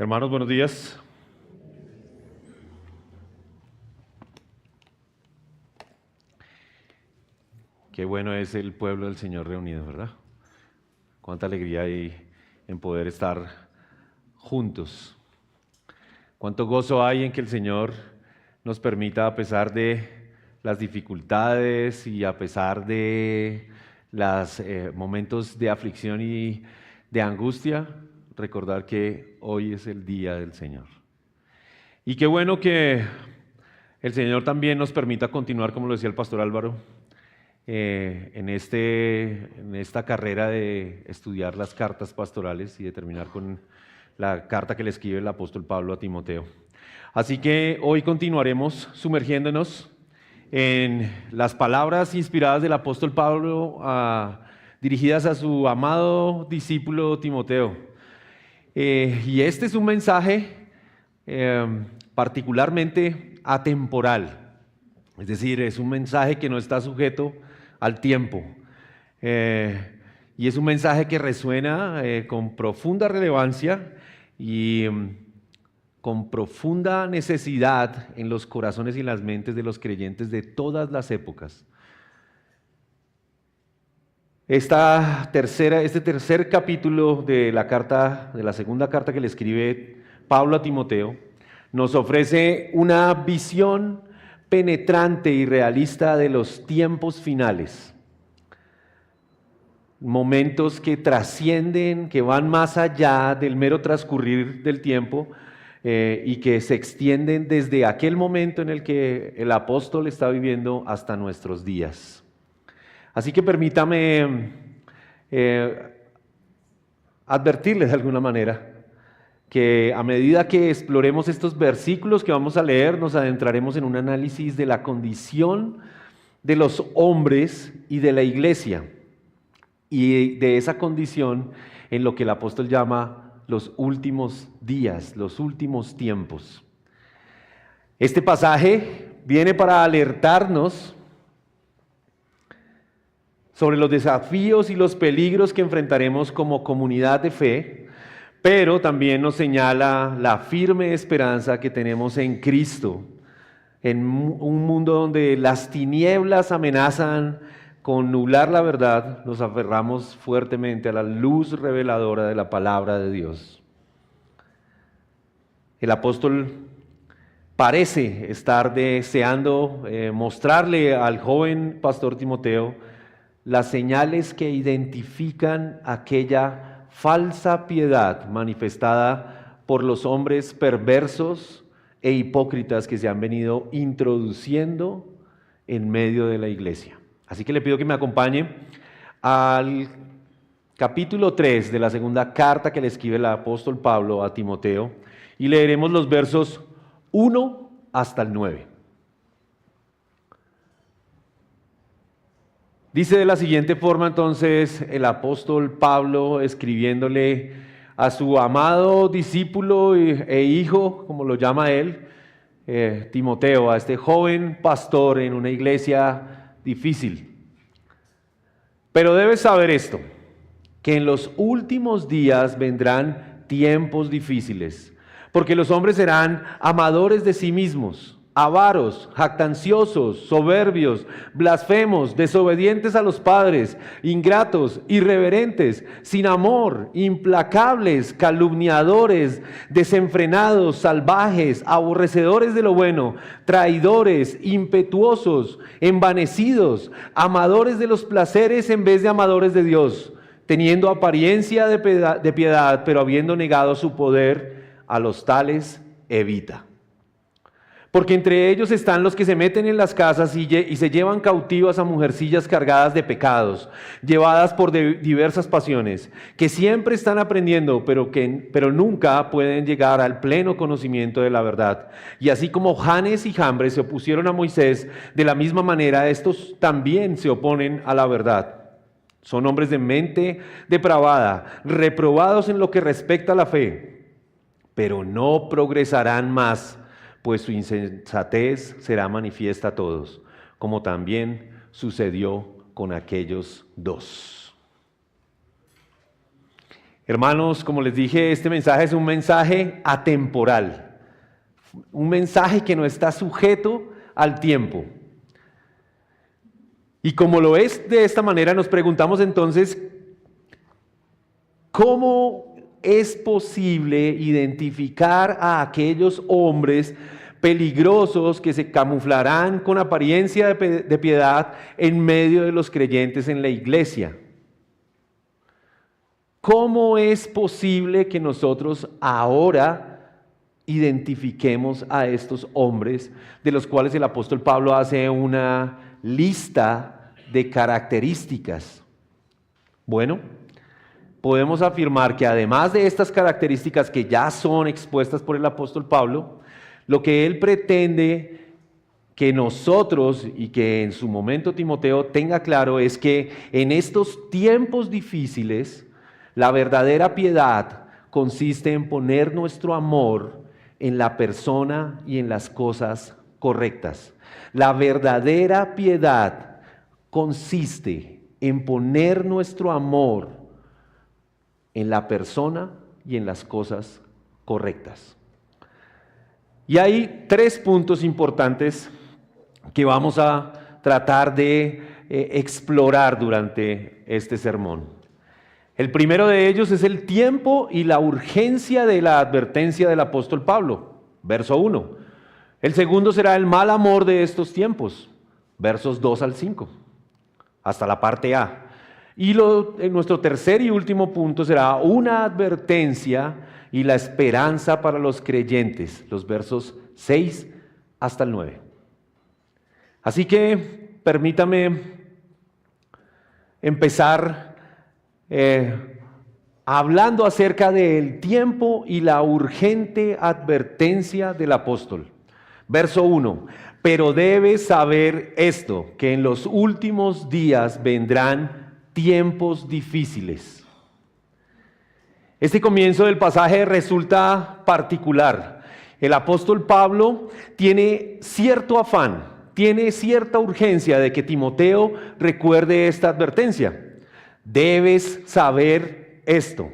Hermanos, buenos días. Qué bueno es el pueblo del Señor reunido, ¿verdad? Cuánta alegría hay en poder estar juntos. Cuánto gozo hay en que el Señor nos permita, a pesar de las dificultades y a pesar de los momentos de aflicción y de angustia, recordar que hoy es el día del Señor. Y qué bueno que el Señor también nos permita continuar, como lo decía el pastor Álvaro, en esta carrera de estudiar las cartas pastorales y de terminar con la carta que le escribe el apóstol Pablo a Timoteo. Así que hoy continuaremos sumergiéndonos en las palabras inspiradas del apóstol Pablo dirigidas a su amado discípulo Timoteo. Y este es un mensaje particularmente atemporal, es decir, es un mensaje que no está sujeto al tiempo. Y es un mensaje que resuena con profunda relevancia y con profunda necesidad en los corazones y las mentes de los creyentes de todas las épocas. Este tercer capítulo de la segunda carta que le escribe Pablo a Timoteo, nos ofrece una visión penetrante y realista de los tiempos finales. Momentos que trascienden, que van más allá del mero transcurrir del tiempo y que se extienden desde aquel momento en el que el apóstol está viviendo hasta nuestros días. Así que permítame advertirles de alguna manera que a medida que exploremos estos versículos que vamos a leer, nos adentraremos en un análisis de la condición de los hombres y de la iglesia, y de esa condición en lo que el apóstol llama los últimos días, los últimos tiempos. Este pasaje viene para alertarnos sobre los desafíos y los peligros que enfrentaremos como comunidad de fe, pero también nos señala la firme esperanza que tenemos en Cristo, en un mundo donde las tinieblas amenazan con nublar la verdad. Nos aferramos fuertemente a la luz reveladora de la palabra de Dios. El apóstol parece estar deseando mostrarle al joven pastor Timoteo las señales que identifican aquella falsa piedad manifestada por los hombres perversos e hipócritas que se han venido introduciendo en medio de la iglesia. Así que le pido que me acompañe al capítulo 3 de la segunda carta que le escribe el apóstol Pablo a Timoteo y leeremos los versos 1 hasta el 9. Dice de la siguiente forma entonces el apóstol Pablo, escribiéndole a su amado discípulo e hijo, como lo llama él, Timoteo, a este joven pastor en una iglesia difícil. Pero debes saber esto, que en los últimos días vendrán tiempos difíciles, porque los hombres serán amadores de sí mismos, avaros, jactanciosos, soberbios, blasfemos, desobedientes a los padres, ingratos, irreverentes, sin amor, implacables, calumniadores, desenfrenados, salvajes, aborrecedores de lo bueno, traidores, impetuosos, envanecidos, amadores de los placeres en vez de amadores de Dios, teniendo apariencia de piedad, pero habiendo negado su poder, a los tales evita. Porque entre ellos están los que se meten en las casas y se llevan cautivas a mujercillas cargadas de pecados, llevadas por diversas pasiones, que siempre están aprendiendo, pero nunca pueden llegar al pleno conocimiento de la verdad. Y así como Janes y Jambres se opusieron a Moisés, de la misma manera estos también se oponen a la verdad. Son hombres de mente depravada, reprobados en lo que respecta a la fe, pero no progresarán más, pues su insensatez será manifiesta a todos, como también sucedió con aquellos dos. Hermanos, como les dije, este mensaje es un mensaje atemporal, un mensaje que no está sujeto al tiempo. Y como lo es de esta manera, nos preguntamos entonces, ¿cómo es posible identificar a aquellos hombres peligrosos que se camuflarán con apariencia de piedad en medio de los creyentes en la iglesia? ¿Cómo es posible que nosotros ahora identifiquemos a estos hombres de los cuales el apóstol Pablo hace una lista de características? Bueno, podemos afirmar que además de estas características que ya son expuestas por el apóstol Pablo, lo que él pretende que nosotros y que en su momento Timoteo tenga claro es que en estos tiempos difíciles, la verdadera piedad consiste en poner nuestro amor en la persona y en las cosas correctas. La verdadera piedad consiste en poner nuestro amor en la persona y en las cosas correctas. Y hay 3 puntos importantes que vamos a tratar de explorar durante este sermón. El primero de ellos es el tiempo y la urgencia de la advertencia del apóstol Pablo, verso 1. El segundo será el mal amor de estos tiempos, versos 2 al 5, hasta la parte A. Y nuestro tercer y último punto será una advertencia y la esperanza para los creyentes, los versos 6 hasta el 9. Así que permítame empezar hablando acerca del tiempo y la urgente advertencia del apóstol. Verso 1, pero debes saber esto, que en los últimos días vendrán tiempos difíciles. Este comienzo del pasaje resulta particular. El apóstol Pablo tiene cierto afán, tiene cierta urgencia de que Timoteo recuerde esta advertencia. Debes saber esto.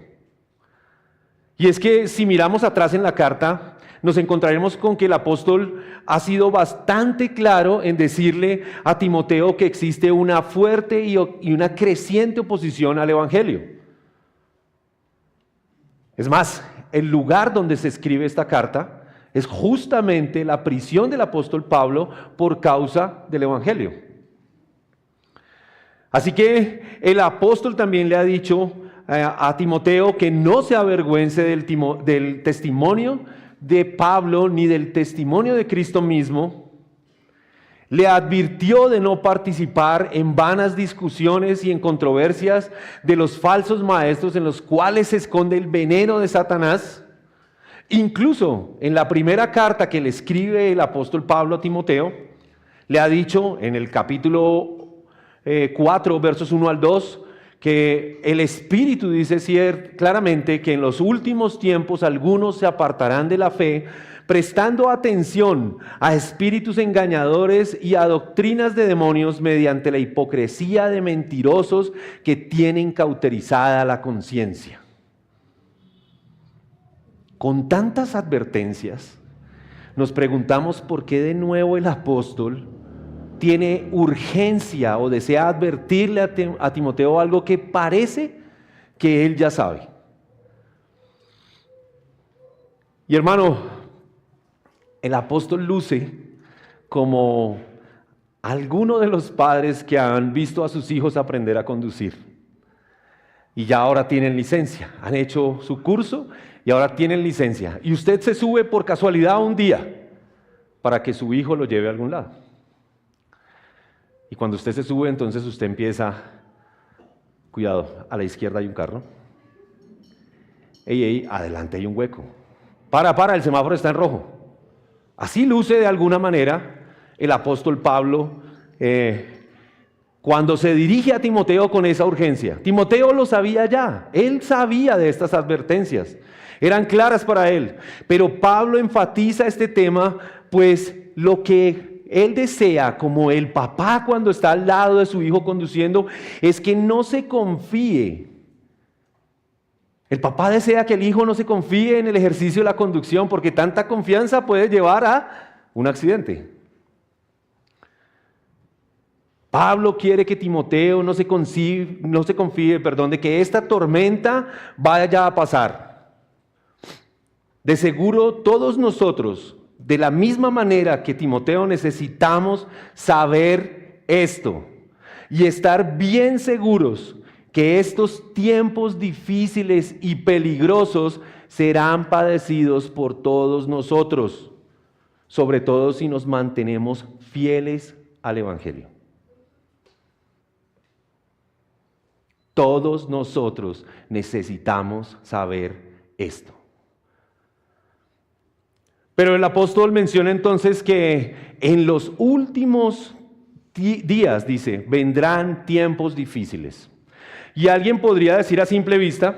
Y es que si miramos atrás en la carta, nos encontraremos con que el apóstol ha sido bastante claro en decirle a Timoteo que existe una fuerte y una creciente oposición al evangelio. Es más, el lugar donde se escribe esta carta es justamente la prisión del apóstol Pablo por causa del evangelio. Así que el apóstol también le ha dicho a Timoteo que no se avergüence del testimonio de Pablo ni del testimonio de Cristo mismo. Le advirtió de no participar en vanas discusiones y en controversias de los falsos maestros en los cuales se esconde el veneno de Satanás. Incluso en la primera carta que le escribe el apóstol Pablo a Timoteo, le ha dicho en el capítulo 4, versos 1 al 2, que el Espíritu dice claramente que en los últimos tiempos algunos se apartarán de la fe, prestando atención a espíritus engañadores y a doctrinas de demonios mediante la hipocresía de mentirosos que tienen cauterizada la conciencia. Con tantas advertencias, nos preguntamos por qué de nuevo el apóstol tiene urgencia o desea advertirle a Timoteo algo que parece que él ya sabe. Y hermano, el apóstol luce como alguno de los padres que han visto a sus hijos aprender a conducir y ya ahora tienen licencia, han hecho su curso y ahora tienen licencia, y usted se sube por casualidad un día para que su hijo lo lleve a algún lado. Y cuando usted se sube, entonces usted empieza, cuidado, a la izquierda hay un carro, ey, adelante hay un hueco, para, el semáforo está en rojo. Así luce de alguna manera el apóstol Pablo cuando se dirige a Timoteo con esa urgencia. Timoteo lo sabía ya, él sabía de estas advertencias, eran claras para él, pero Pablo enfatiza este tema, pues lo que él desea, como el papá cuando está al lado de su hijo conduciendo, es que no se confíe El papá desea que el hijo no se confíe en el ejercicio de la conducción porque tanta confianza puede llevar a un accidente. Pablo quiere que Timoteo no se confíe, de que esta tormenta vaya a pasar. De seguro todos nosotros, de la misma manera que Timoteo, necesitamos saber esto y estar bien seguros que estos tiempos difíciles y peligrosos serán padecidos por todos nosotros, sobre todo si nos mantenemos fieles al Evangelio. Todos nosotros necesitamos saber esto. Pero el apóstol menciona entonces que en los últimos días, dice, vendrán tiempos difíciles. Y alguien podría decir a simple vista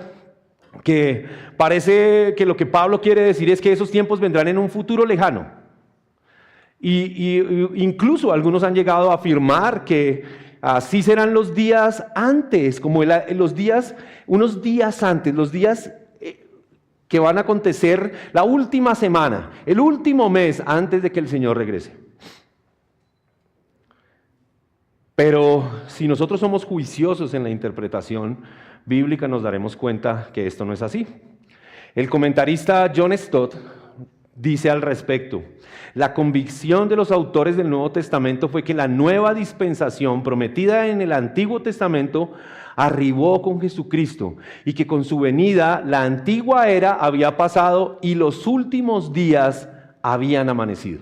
que parece que lo que Pablo quiere decir es que esos tiempos vendrán en un futuro lejano. Y incluso algunos han llegado a afirmar que así serán los días antes, como unos días antes, los días que van a acontecer la última semana, el último mes antes de que el Señor regrese. Pero si nosotros somos juiciosos en la interpretación bíblica, nos daremos cuenta que esto no es así. El comentarista John Stott dice al respecto: la convicción de los autores del Nuevo Testamento fue que la nueva dispensación prometida en el Antiguo Testamento arribó con Jesucristo y que con su venida la antigua era había pasado y los últimos días habían amanecido.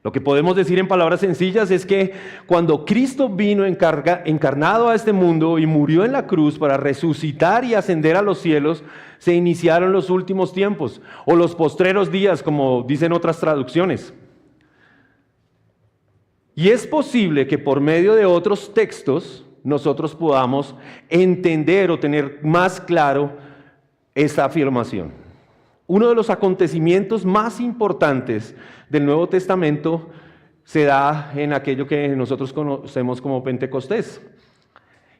Lo que podemos decir en palabras sencillas es que cuando Cristo vino encarnado a este mundo y murió en la cruz para resucitar y ascender a los cielos, se iniciaron los últimos tiempos, o los postreros días, como dicen otras traducciones. Y es posible que por medio de otros textos nosotros podamos entender o tener más claro esta afirmación. Uno de los acontecimientos más importantes del Nuevo Testamento se da en aquello que nosotros conocemos como Pentecostés.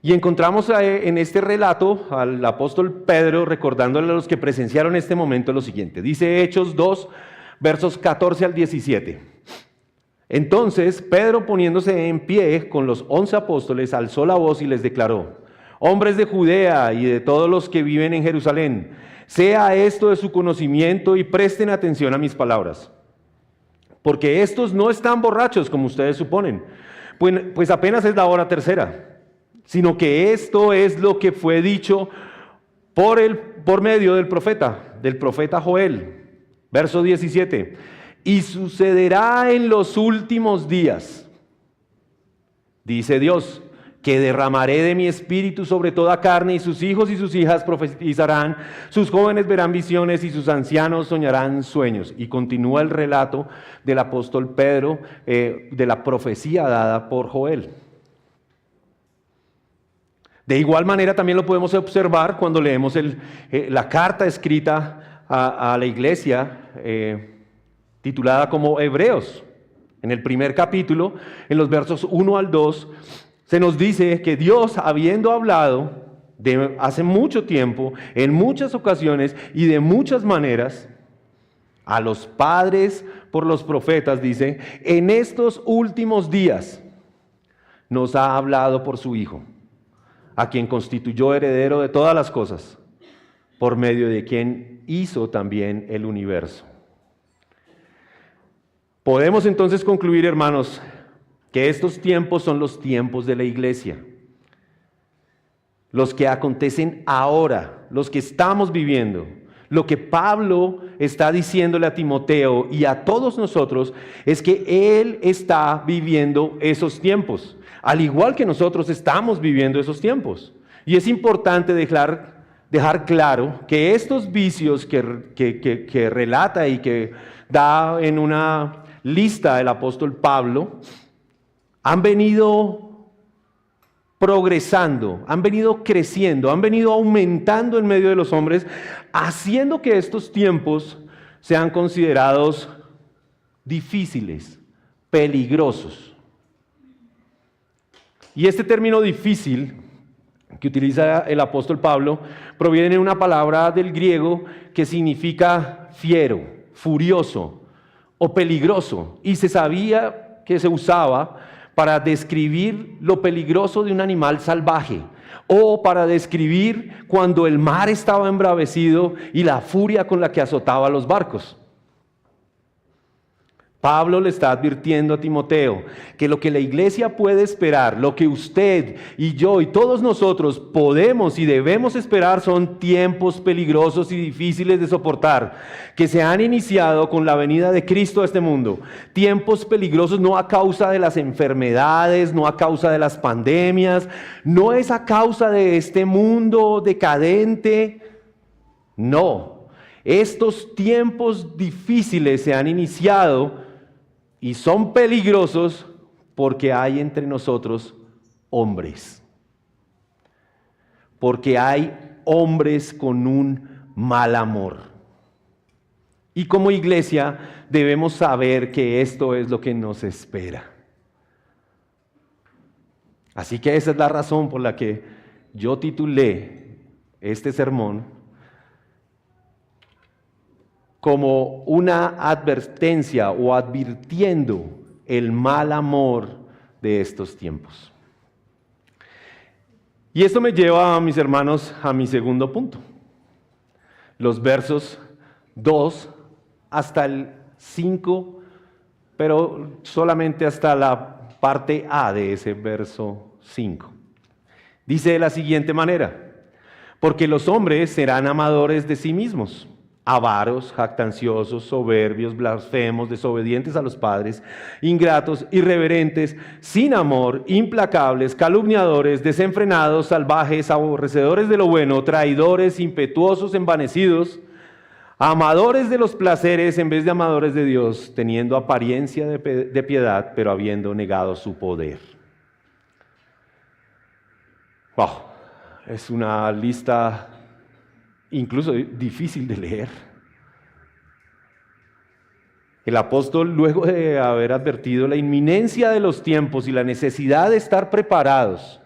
Y encontramos en este relato al apóstol Pedro recordándole a los que presenciaron este momento lo siguiente. Dice Hechos 2, versos 14 al 17. Entonces Pedro, poniéndose en pie con los 11 apóstoles, alzó la voz y les declaró: hombres de Judea y de todos los que viven en Jerusalén, sea esto de su conocimiento y presten atención a mis palabras. Porque estos no están borrachos como ustedes suponen, pues apenas es la hora tercera, sino que esto es lo que fue dicho por medio del profeta Joel. Verso 17. Y sucederá en los últimos días, dice Dios, que derramaré de mi espíritu sobre toda carne, y sus hijos y sus hijas profetizarán, sus jóvenes verán visiones y sus ancianos soñarán sueños. Y continúa el relato del apóstol Pedro de la profecía dada por Joel. De igual manera también lo podemos observar cuando leemos la carta escrita a la iglesia titulada como Hebreos. En el primer capítulo, en los versos 1 al 2, se nos dice que Dios, habiendo hablado de hace mucho tiempo, en muchas ocasiones y de muchas maneras, a los padres por los profetas, dice, en estos últimos días nos ha hablado por su Hijo, a quien constituyó heredero de todas las cosas, por medio de quien hizo también el universo. Podemos entonces concluir, hermanos, que estos tiempos son los tiempos de la iglesia, los que acontecen ahora, los que estamos viviendo. Lo que Pablo está diciéndole a Timoteo y a todos nosotros es que él está viviendo esos tiempos, al igual que nosotros estamos viviendo esos tiempos. Y es importante dejar claro que estos vicios que relata y que da en una lista el apóstol Pablo han venido progresando, han venido creciendo, han venido aumentando en medio de los hombres, haciendo que estos tiempos sean considerados difíciles, peligrosos. Y este término difícil que utiliza el apóstol Pablo proviene de una palabra del griego que significa fiero, furioso o peligroso, y se sabía que se usaba para describir lo peligroso de un animal salvaje o para describir cuando el mar estaba embravecido y la furia con la que azotaba los barcos. Pablo le está advirtiendo a Timoteo que lo que la iglesia puede esperar, lo que usted y yo y todos nosotros podemos y debemos esperar son tiempos peligrosos y difíciles de soportar, que se han iniciado con la venida de Cristo a este mundo. Tiempos peligrosos no a causa de las enfermedades, no a causa de las pandemias, no es a causa de este mundo decadente, no. Estos tiempos difíciles se han iniciado y son peligrosos porque hay entre nosotros hombres. Porque hay hombres con un mal amor. Y como iglesia debemos saber que esto es lo que nos espera. Así que esa es la razón por la que yo titulé este sermón como una advertencia o advirtiendo el mal amor de estos tiempos. Y esto me lleva, mis hermanos, a mi segundo punto. Los versos 2 hasta el 5, pero solamente hasta la parte A de ese verso 5. Dice de la siguiente manera: porque los hombres serán amadores de sí mismos, avaros, jactanciosos, soberbios, blasfemos, desobedientes a los padres, ingratos, irreverentes, sin amor, implacables, calumniadores, desenfrenados, salvajes, aborrecedores de lo bueno, traidores, impetuosos, envanecidos, amadores de los placeres en vez de amadores de Dios, teniendo apariencia de piedad, pero habiendo negado su poder. Wow, es una lista incluso difícil de leer. El apóstol, luego de haber advertido la inminencia de los tiempos y la necesidad de estar preparados,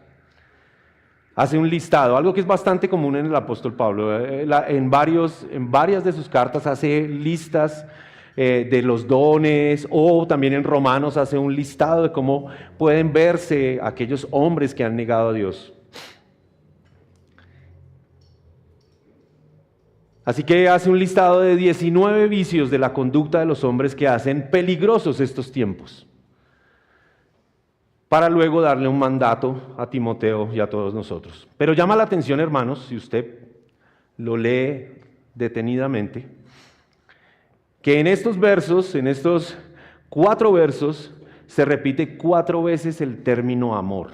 hace un listado, algo que es bastante común en el apóstol Pablo. En varias de sus cartas hace listas de los dones, o también en Romanos hace un listado de cómo pueden verse aquellos hombres que han negado a Dios. Así que hace un listado de 19 vicios de la conducta de los hombres que hacen peligrosos estos tiempos, para luego darle un mandato a Timoteo y a todos nosotros. Pero llama la atención, hermanos, si usted lo lee detenidamente, que en estos versos, en estos 4 versos, se repite 4 veces el término amor.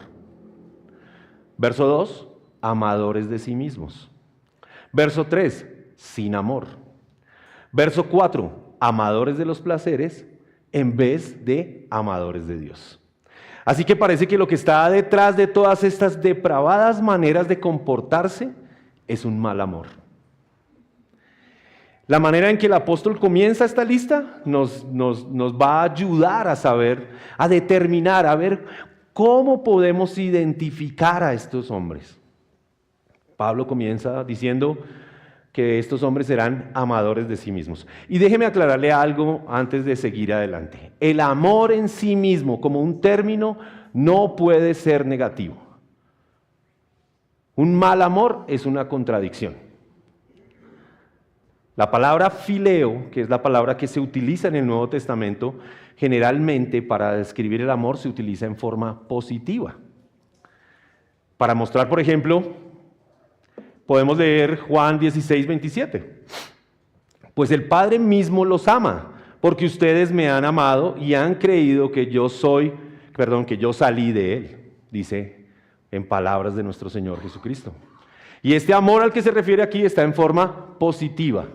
Verso 2, amadores de sí mismos. Verso 3, sin amor. Verso 4, amadores de los placeres en vez de amadores de Dios. Así que parece que lo que está detrás de todas estas depravadas maneras de comportarse es un mal amor. La manera en que el apóstol comienza esta lista nos va a ayudar a saber, a determinar, a ver cómo podemos identificar a estos hombres. Pablo comienza diciendo que estos hombres serán amadores de sí mismos. Y déjeme aclararle algo antes de seguir adelante. El amor en sí mismo, como un término, no puede ser negativo. Un mal amor es una contradicción. La palabra fileo, que es la palabra que se utiliza en el Nuevo Testamento, generalmente para describir el amor se utiliza en forma positiva. Para mostrar, por ejemplo, podemos leer Juan 16, 27. Pues el Padre mismo los ama, porque ustedes me han amado y han creído que yo salí de Él, dice en palabras de nuestro Señor Jesucristo. Y este amor al que se refiere aquí está en forma positiva.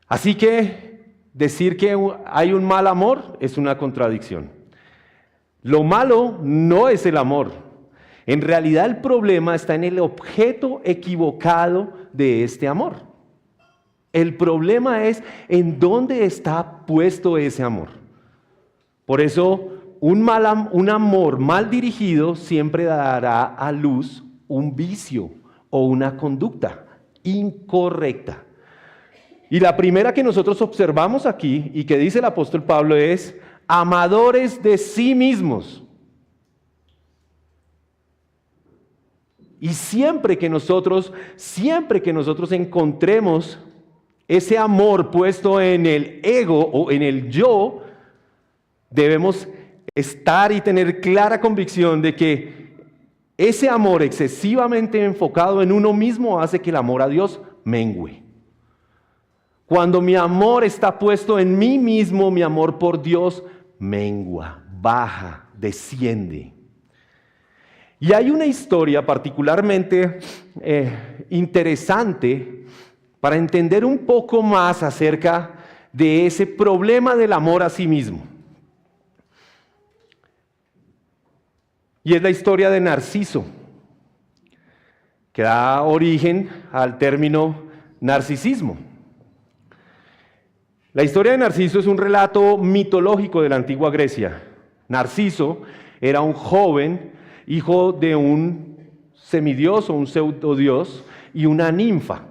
Así que decir que hay un mal amor es una contradicción. Lo malo no es el amor. En realidad el problema está en el objeto equivocado de este amor. El problema es en dónde está puesto ese amor. Por eso un amor mal dirigido siempre dará a luz un vicio o una conducta incorrecta. Y la primera que nosotros observamos aquí y que dice el apóstol Pablo es amadores de sí mismos. Y siempre que nosotros encontremos ese amor puesto en el ego o en el yo, debemos estar y tener clara convicción de que ese amor excesivamente enfocado en uno mismo hace que el amor a Dios mengüe. Cuando mi amor está puesto en mí mismo, mi amor por Dios mengua, baja, desciende. Y hay una historia particularmente interesante para entender un poco más acerca de ese problema del amor a sí mismo. Y es la historia de Narciso, que da origen al término narcisismo. La historia de Narciso es un relato mitológico de la antigua Grecia. Narciso era un joven, hijo de un semidios o un pseudodios y una ninfa.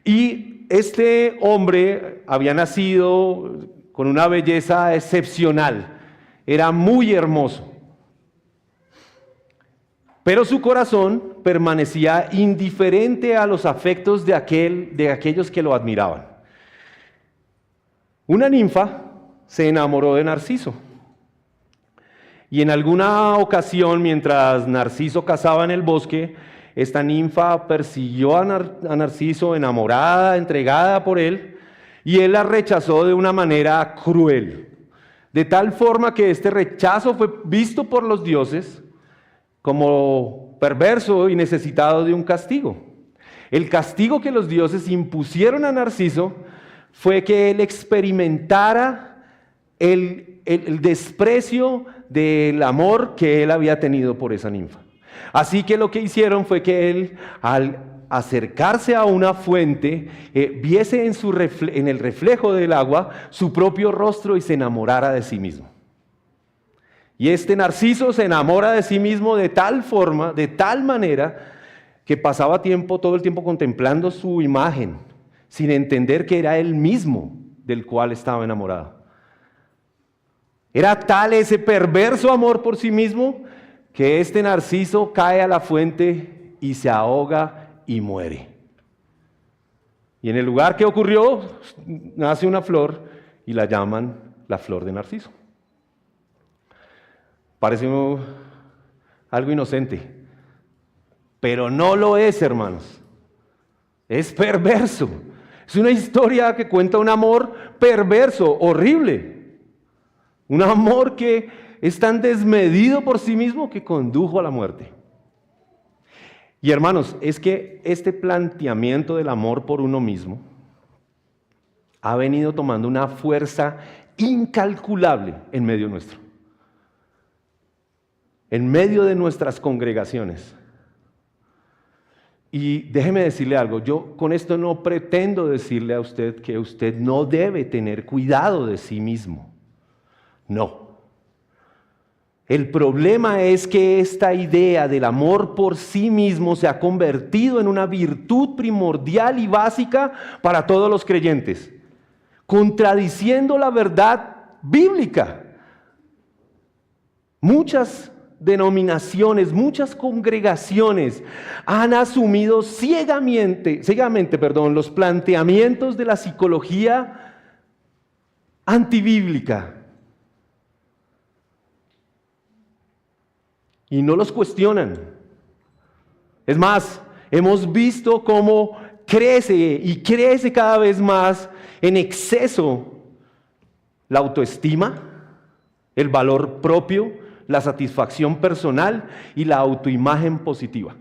Y este hombre había nacido con una belleza excepcional, era muy hermoso. Pero su corazón permanecía indiferente a los afectos de aquellos que lo admiraban. Una ninfa se enamoró de Narciso. Y en alguna ocasión, mientras Narciso cazaba en el bosque, esta ninfa persiguió a Narciso, enamorada, entregada por él, y él la rechazó de una manera cruel. De tal forma que este rechazo fue visto por los dioses como perverso y necesitado de un castigo. El castigo que los dioses impusieron a Narciso fue que él experimentara el desprecio del amor que él había tenido por esa ninfa. Así que lo que hicieron fue que él, al acercarse a una fuente, viese en el reflejo del agua su propio rostro y se enamorara de sí mismo. Y este Narciso se enamora de sí mismo de tal forma, de tal manera, que pasaba todo el tiempo contemplando su imagen, sin entender que era él mismo del cual estaba enamorado. Era tal ese perverso amor por sí mismo que este Narciso cae a la fuente y se ahoga y muere. Y en el lugar que ocurrió nace una flor y la llaman la flor de Narciso. Parece algo inocente, pero no lo es, hermanos. Es perverso. Es una historia que cuenta un amor perverso, horrible. Un amor que es tan desmedido por sí mismo que condujo a la muerte. Y hermanos, es que este planteamiento del amor por uno mismo ha venido tomando una fuerza incalculable en medio nuestro. En medio de nuestras congregaciones. Y déjeme decirle algo, yo con esto no pretendo decirle a usted que usted no debe tener cuidado de sí mismo. No. El problema es que esta idea del amor por sí mismo se ha convertido en una virtud primordial y básica para todos los creyentes, contradiciendo la verdad bíblica. Muchas denominaciones, muchas congregaciones han asumido ciegamente, los planteamientos de la psicología antibíblica y no los cuestionan. Es más, hemos visto cómo crece y crece cada vez más en exceso la autoestima, el valor propio, la satisfacción personal y la autoimagen positiva.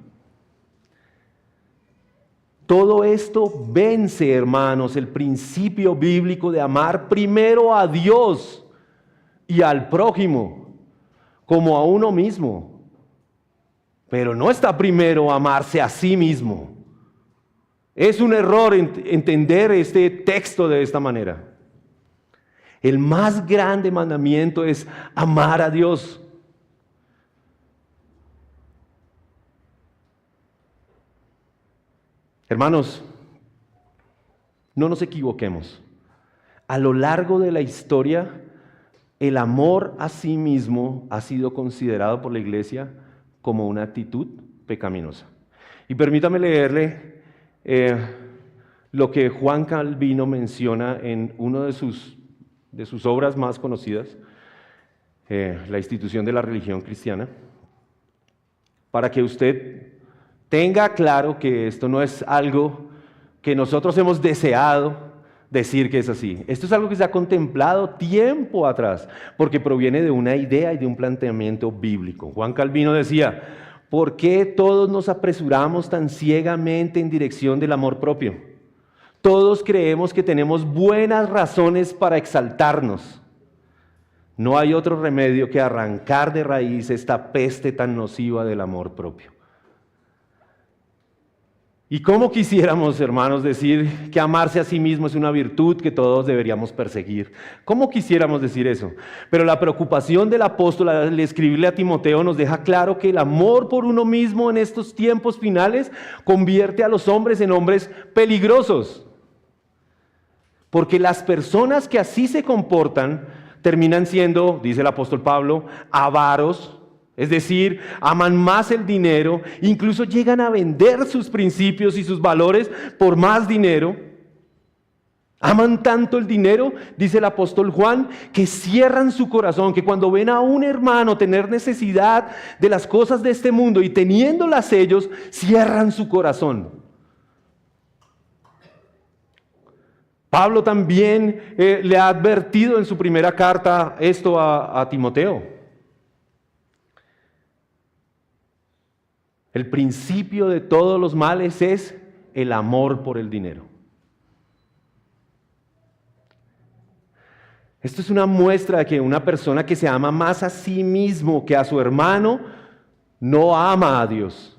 Todo esto vence, hermanos, el principio bíblico de amar primero a Dios y al prójimo como a uno mismo. Pero no está primero amarse a sí mismo. Es un error entender este texto de esta manera. El más grande mandamiento es amar a Dios. Hermanos, no nos equivoquemos. A lo largo de la historia, el amor a sí mismo ha sido considerado por la Iglesia como una actitud pecaminosa. Y permítame leerle lo que Juan Calvino menciona en una de sus obras más conocidas, La institución de la religión cristiana, para que usted tenga claro que esto no es algo que nosotros hemos deseado decir que es así. Esto es algo que se ha contemplado tiempo atrás, porque proviene de una idea y de un planteamiento bíblico. Juan Calvino decía: ¿por qué todos nos apresuramos tan ciegamente en dirección del amor propio? Todos creemos que tenemos buenas razones para exaltarnos. No hay otro remedio que arrancar de raíz esta peste tan nociva del amor propio. Y cómo quisiéramos, hermanos, decir que amarse a sí mismo es una virtud que todos deberíamos perseguir. ¿Cómo quisiéramos decir eso? Pero la preocupación del apóstol al escribirle a Timoteo nos deja claro que el amor por uno mismo en estos tiempos finales convierte a los hombres en hombres peligrosos. Porque las personas que así se comportan terminan siendo, dice el apóstol Pablo, avaros, es decir, aman más el dinero, incluso llegan a vender sus principios y sus valores por más dinero. Aman tanto el dinero, dice el apóstol Juan, que cierran su corazón, que cuando ven a un hermano tener necesidad de las cosas de este mundo y teniéndolas ellos, cierran su corazón. Pablo también le ha advertido en su primera carta esto a Timoteo. El principio de todos los males es el amor por el dinero. Esto es una muestra de que una persona que se ama más a sí mismo que a su hermano no ama a Dios.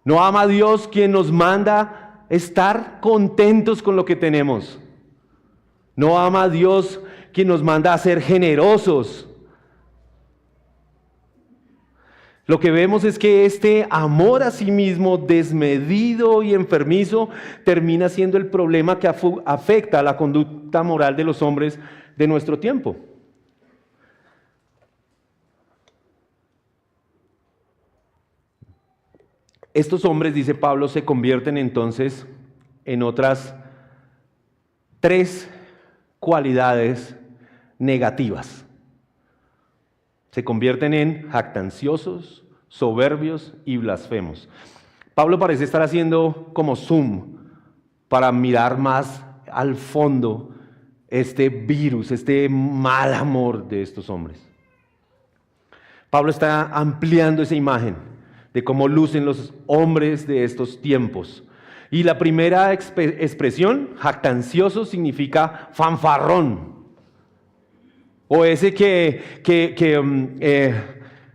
No ama a Dios, quien nos manda estar contentos con lo que tenemos. No ama a Dios, quien nos manda a ser generosos. Lo que vemos es que este amor a sí mismo desmedido y enfermizo termina siendo el problema que afecta a la conducta moral de los hombres de nuestro tiempo. Estos hombres, dice Pablo, se convierten entonces en otras 3 cualidades negativas. Se convierten en jactanciosos, soberbios y blasfemos. Pablo parece estar haciendo como zoom para mirar más al fondo este virus, este mal amor de estos hombres. Pablo está ampliando esa imagen de cómo lucen los hombres de estos tiempos. Y la primera expresión, jactancioso, significa fanfarrón. O ese que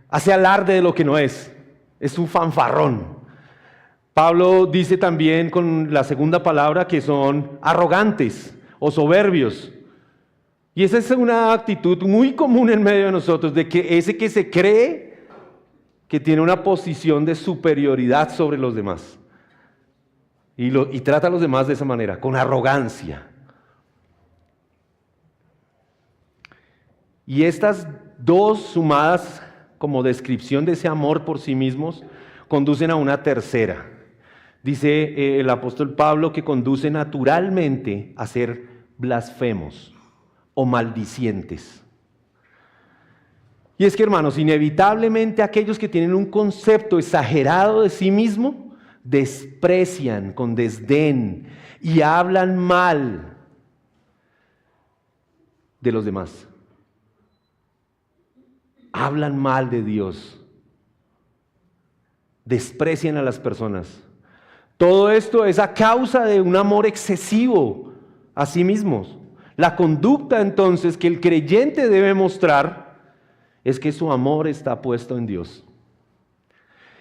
hace alarde de lo que no es. Es un fanfarrón. Pablo dice también con la segunda palabra que son arrogantes o soberbios. Y esa es una actitud muy común en medio de nosotros, de que ese que se cree que tiene una posición de superioridad sobre los demás. Y trata a los demás de esa manera, con arrogancia. Y estas 2 sumadas como descripción de ese amor por sí mismos conducen a una tercera. Dice el apóstol Pablo que conduce naturalmente a ser blasfemos o maldicientes. Y es que, hermanos, inevitablemente aquellos que tienen un concepto exagerado de sí mismo desprecian con desdén y hablan mal de los demás. Hablan mal de Dios. Desprecian a las personas. Todo esto es a causa de un amor excesivo a sí mismos. La conducta entonces que el creyente debe mostrar es que su amor está puesto en Dios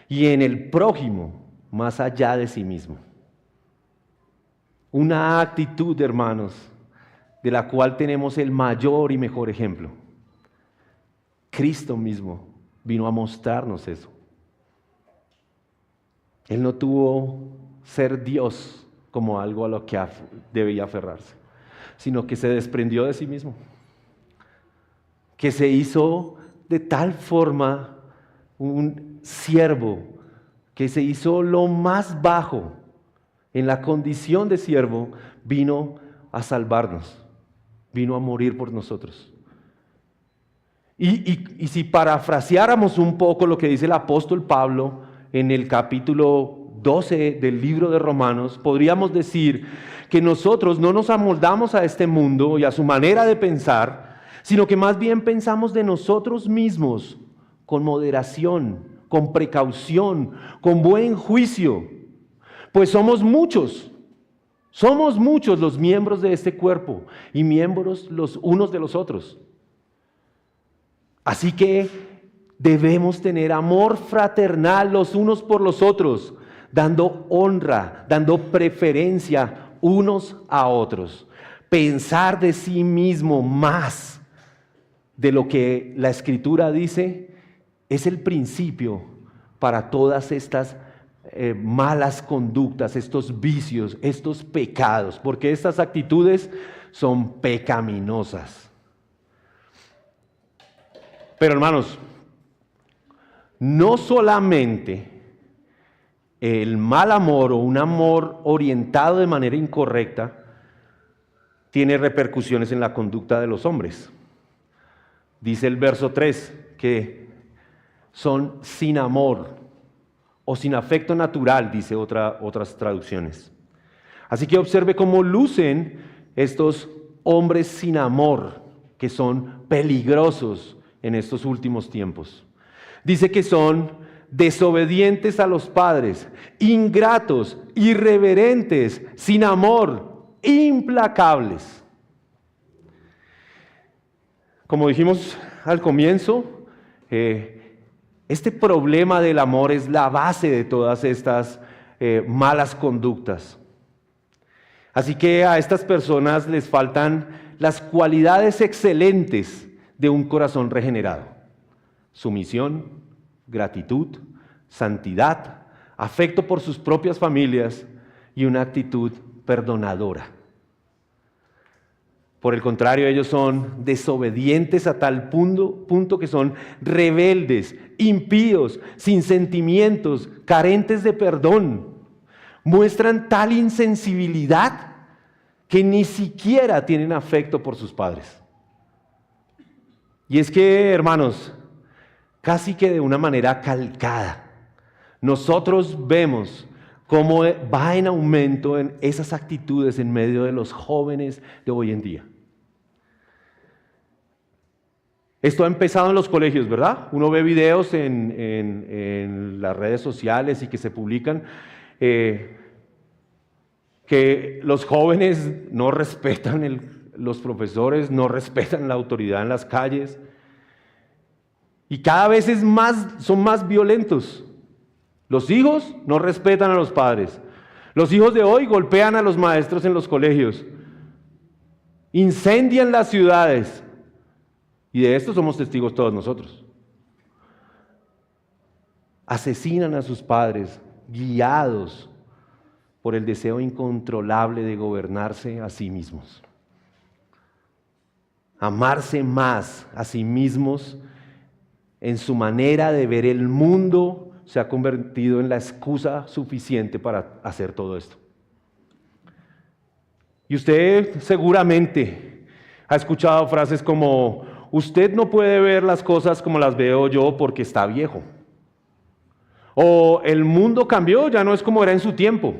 y en el prójimo más allá de sí mismo. Una actitud, hermanos, de la cual tenemos el mayor y mejor ejemplo. Cristo mismo vino a mostrarnos eso. Él no tuvo ser Dios como algo a lo que debía aferrarse, sino que se desprendió de sí mismo, que se hizo de tal forma un siervo, que se hizo lo más bajo en la condición de siervo, vino a salvarnos, vino a morir por nosotros. Y si parafraseáramos un poco lo que dice el apóstol Pablo en el capítulo 12 del libro de Romanos, podríamos decir que nosotros no nos amoldamos a este mundo y a su manera de pensar, sino que más bien pensamos de nosotros mismos con moderación, con precaución, con buen juicio, pues somos muchos los miembros de este cuerpo y miembros los unos de los otros. Así que debemos tener amor fraternal los unos por los otros, dando honra, dando preferencia unos a otros. Pensar de sí mismo más de lo que la Escritura dice es el principio para todas estas malas conductas, estos vicios, estos pecados, porque estas actitudes son pecaminosas. Pero hermanos, no solamente el mal amor o un amor orientado de manera incorrecta tiene repercusiones en la conducta de los hombres. Dice el verso 3 que son sin amor o sin afecto natural, dice otras traducciones. Así que observe cómo lucen estos hombres sin amor, que son peligrosos en estos últimos tiempos. Dice que son desobedientes a los padres, ingratos, irreverentes, sin amor, implacables. Como dijimos al comienzo, este problema del amor es la base de todas estas malas conductas. Así que a estas personas les faltan las cualidades excelentes de un corazón regenerado: sumisión, gratitud, santidad, afecto por sus propias familias y una actitud perdonadora. Por el contrario, ellos son desobedientes a tal punto que son rebeldes, impíos, sin sentimientos, carentes de perdón. Muestran tal insensibilidad que ni siquiera tienen afecto por sus padres. Y es que, hermanos, casi que de una manera calcada, nosotros vemos cómo va en aumento en esas actitudes en medio de los jóvenes de hoy en día. Esto ha empezado en los colegios, ¿verdad? Uno ve videos en las redes sociales y que se publican que los jóvenes no respetan los profesores, no respetan la autoridad en las calles y cada vez son más violentos. Los hijos no respetan a los padres. Los hijos de hoy golpean a los maestros en los colegios, incendian las ciudades. Y de esto somos testigos todos nosotros. Asesinan a sus padres, guiados por el deseo incontrolable de gobernarse a sí mismos. Amarse más a sí mismos en su manera de ver el mundo se ha convertido en la excusa suficiente para hacer todo esto. Y usted seguramente ha escuchado frases como: usted no puede ver las cosas como las veo yo porque está viejo. O el mundo cambió, ya no es como era en su tiempo.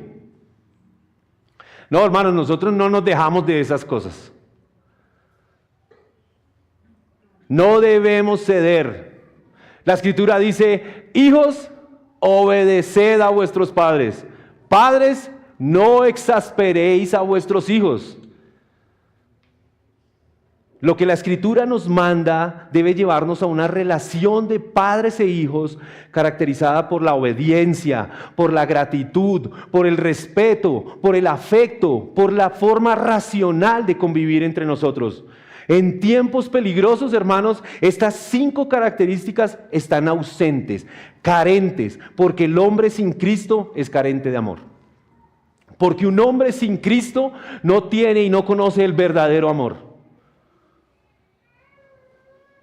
No, hermanos, nosotros no nos dejamos de esas cosas. No debemos ceder. La Escritura dice: hijos, obedeced a vuestros padres. Padres, no exasperéis a vuestros hijos. Lo que la Escritura nos manda debe llevarnos a una relación de padres e hijos caracterizada por la obediencia, por la gratitud, por el respeto, por el afecto, por la forma racional de convivir entre nosotros. En tiempos peligrosos, hermanos, estas 5 características están ausentes, carentes, porque el hombre sin Cristo es carente de amor. Porque un hombre sin Cristo no tiene y no conoce el verdadero amor.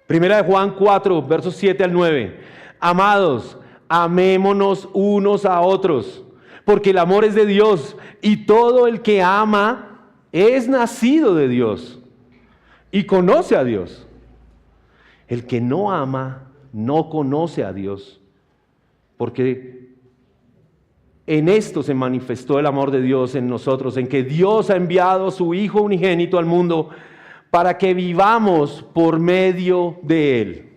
Primera de Juan 4, versos 7 al 9. Amados, amémonos unos a otros, porque el amor es de Dios, y todo el que ama es nacido de Dios y conoce a Dios. El que no ama no conoce a Dios, porque en esto se manifestó el amor de Dios en nosotros, en que Dios ha enviado a su Hijo unigénito al mundo para que vivamos por medio de Él.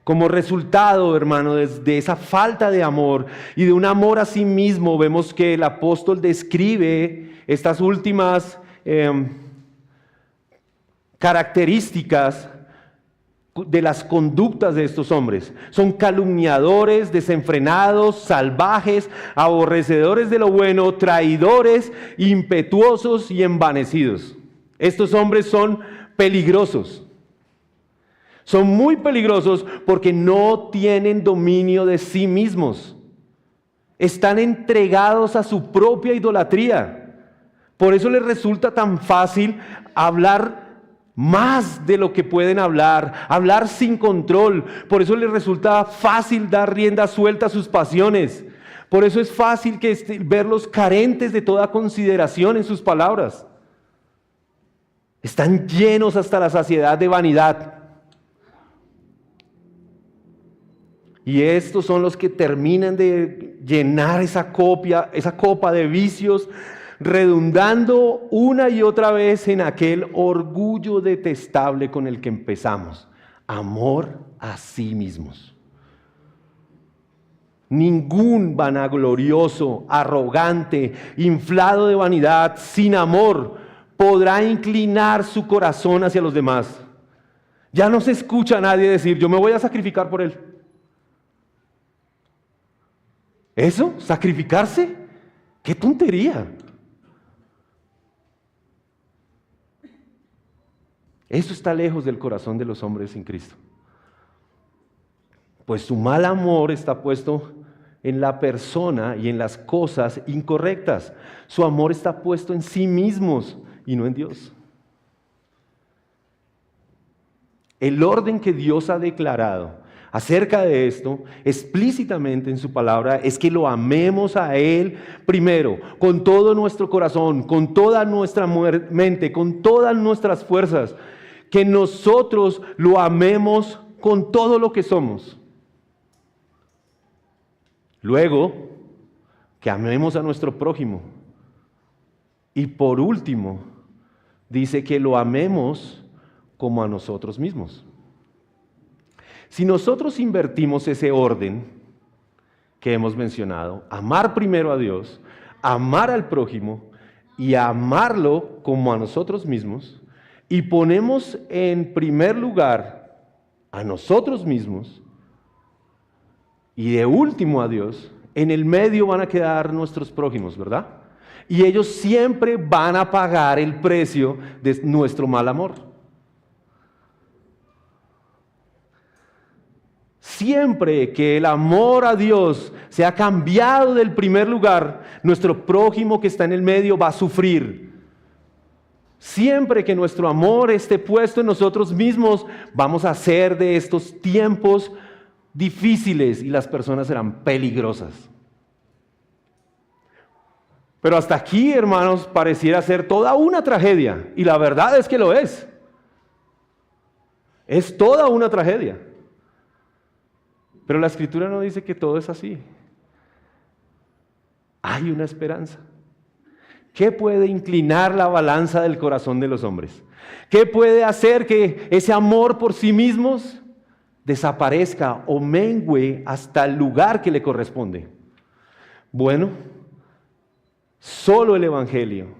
Como resultado, hermano, de esa falta de amor y de un amor a sí mismo, vemos que el apóstol describe estas últimas características de las conductas de estos hombres. Son calumniadores, desenfrenados, salvajes, aborrecedores de lo bueno, traidores, impetuosos y envanecidos. Estos hombres son peligrosos. Son muy peligrosos porque no tienen dominio de sí mismos. Están entregados a su propia idolatría. Por eso les resulta tan fácil hablar más de lo que pueden hablar sin control. Por eso les resulta fácil dar rienda suelta a sus pasiones. Por eso es fácil verlos carentes de toda consideración en sus palabras. Están llenos hasta la saciedad de vanidad. Y estos son los que terminan de llenar esa copa de vicios, redundando una y otra vez en aquel orgullo detestable con el que empezamos: amor a sí mismos. Ningún vanaglorioso, arrogante, inflado de vanidad, sin amor, podrá inclinar su corazón hacia los demás. Ya no se escucha a nadie decir: yo me voy a sacrificar por él. ¿Eso? ¿Sacrificarse? ¡Qué tontería! Eso está lejos del corazón de los hombres sin Cristo. Pues su mal amor está puesto en la persona y en las cosas incorrectas. Su amor está puesto en sí mismos y no en Dios. El orden que Dios ha declarado acerca de esto explícitamente en su palabra es que lo amemos a Él primero, con todo nuestro corazón, con toda nuestra mente, con todas nuestras fuerzas. Que nosotros lo amemos con todo lo que somos. Luego, que amemos a nuestro prójimo. Y por último, dice que lo amemos como a nosotros mismos. Si nosotros invertimos ese orden que hemos mencionado, amar primero a Dios, amar al prójimo y amarlo como a nosotros mismos, y ponemos en primer lugar a nosotros mismos y de último a Dios, en el medio van a quedar nuestros prójimos, ¿verdad? Y ellos siempre van a pagar el precio de nuestro mal amor. Siempre que el amor a Dios se ha cambiado del primer lugar, nuestro prójimo que está en el medio va a sufrir. Siempre que nuestro amor esté puesto en nosotros mismos, vamos a hacer de estos tiempos difíciles y las personas serán peligrosas. Pero hasta aquí, hermanos, pareciera ser toda una tragedia, y la verdad es que lo es. Es toda una tragedia. Pero la Escritura no dice que todo es así. Hay una esperanza. ¿Qué puede inclinar la balanza del corazón de los hombres? ¿Qué puede hacer que ese amor por sí mismos desaparezca o mengüe hasta el lugar que le corresponde? Bueno, solo el Evangelio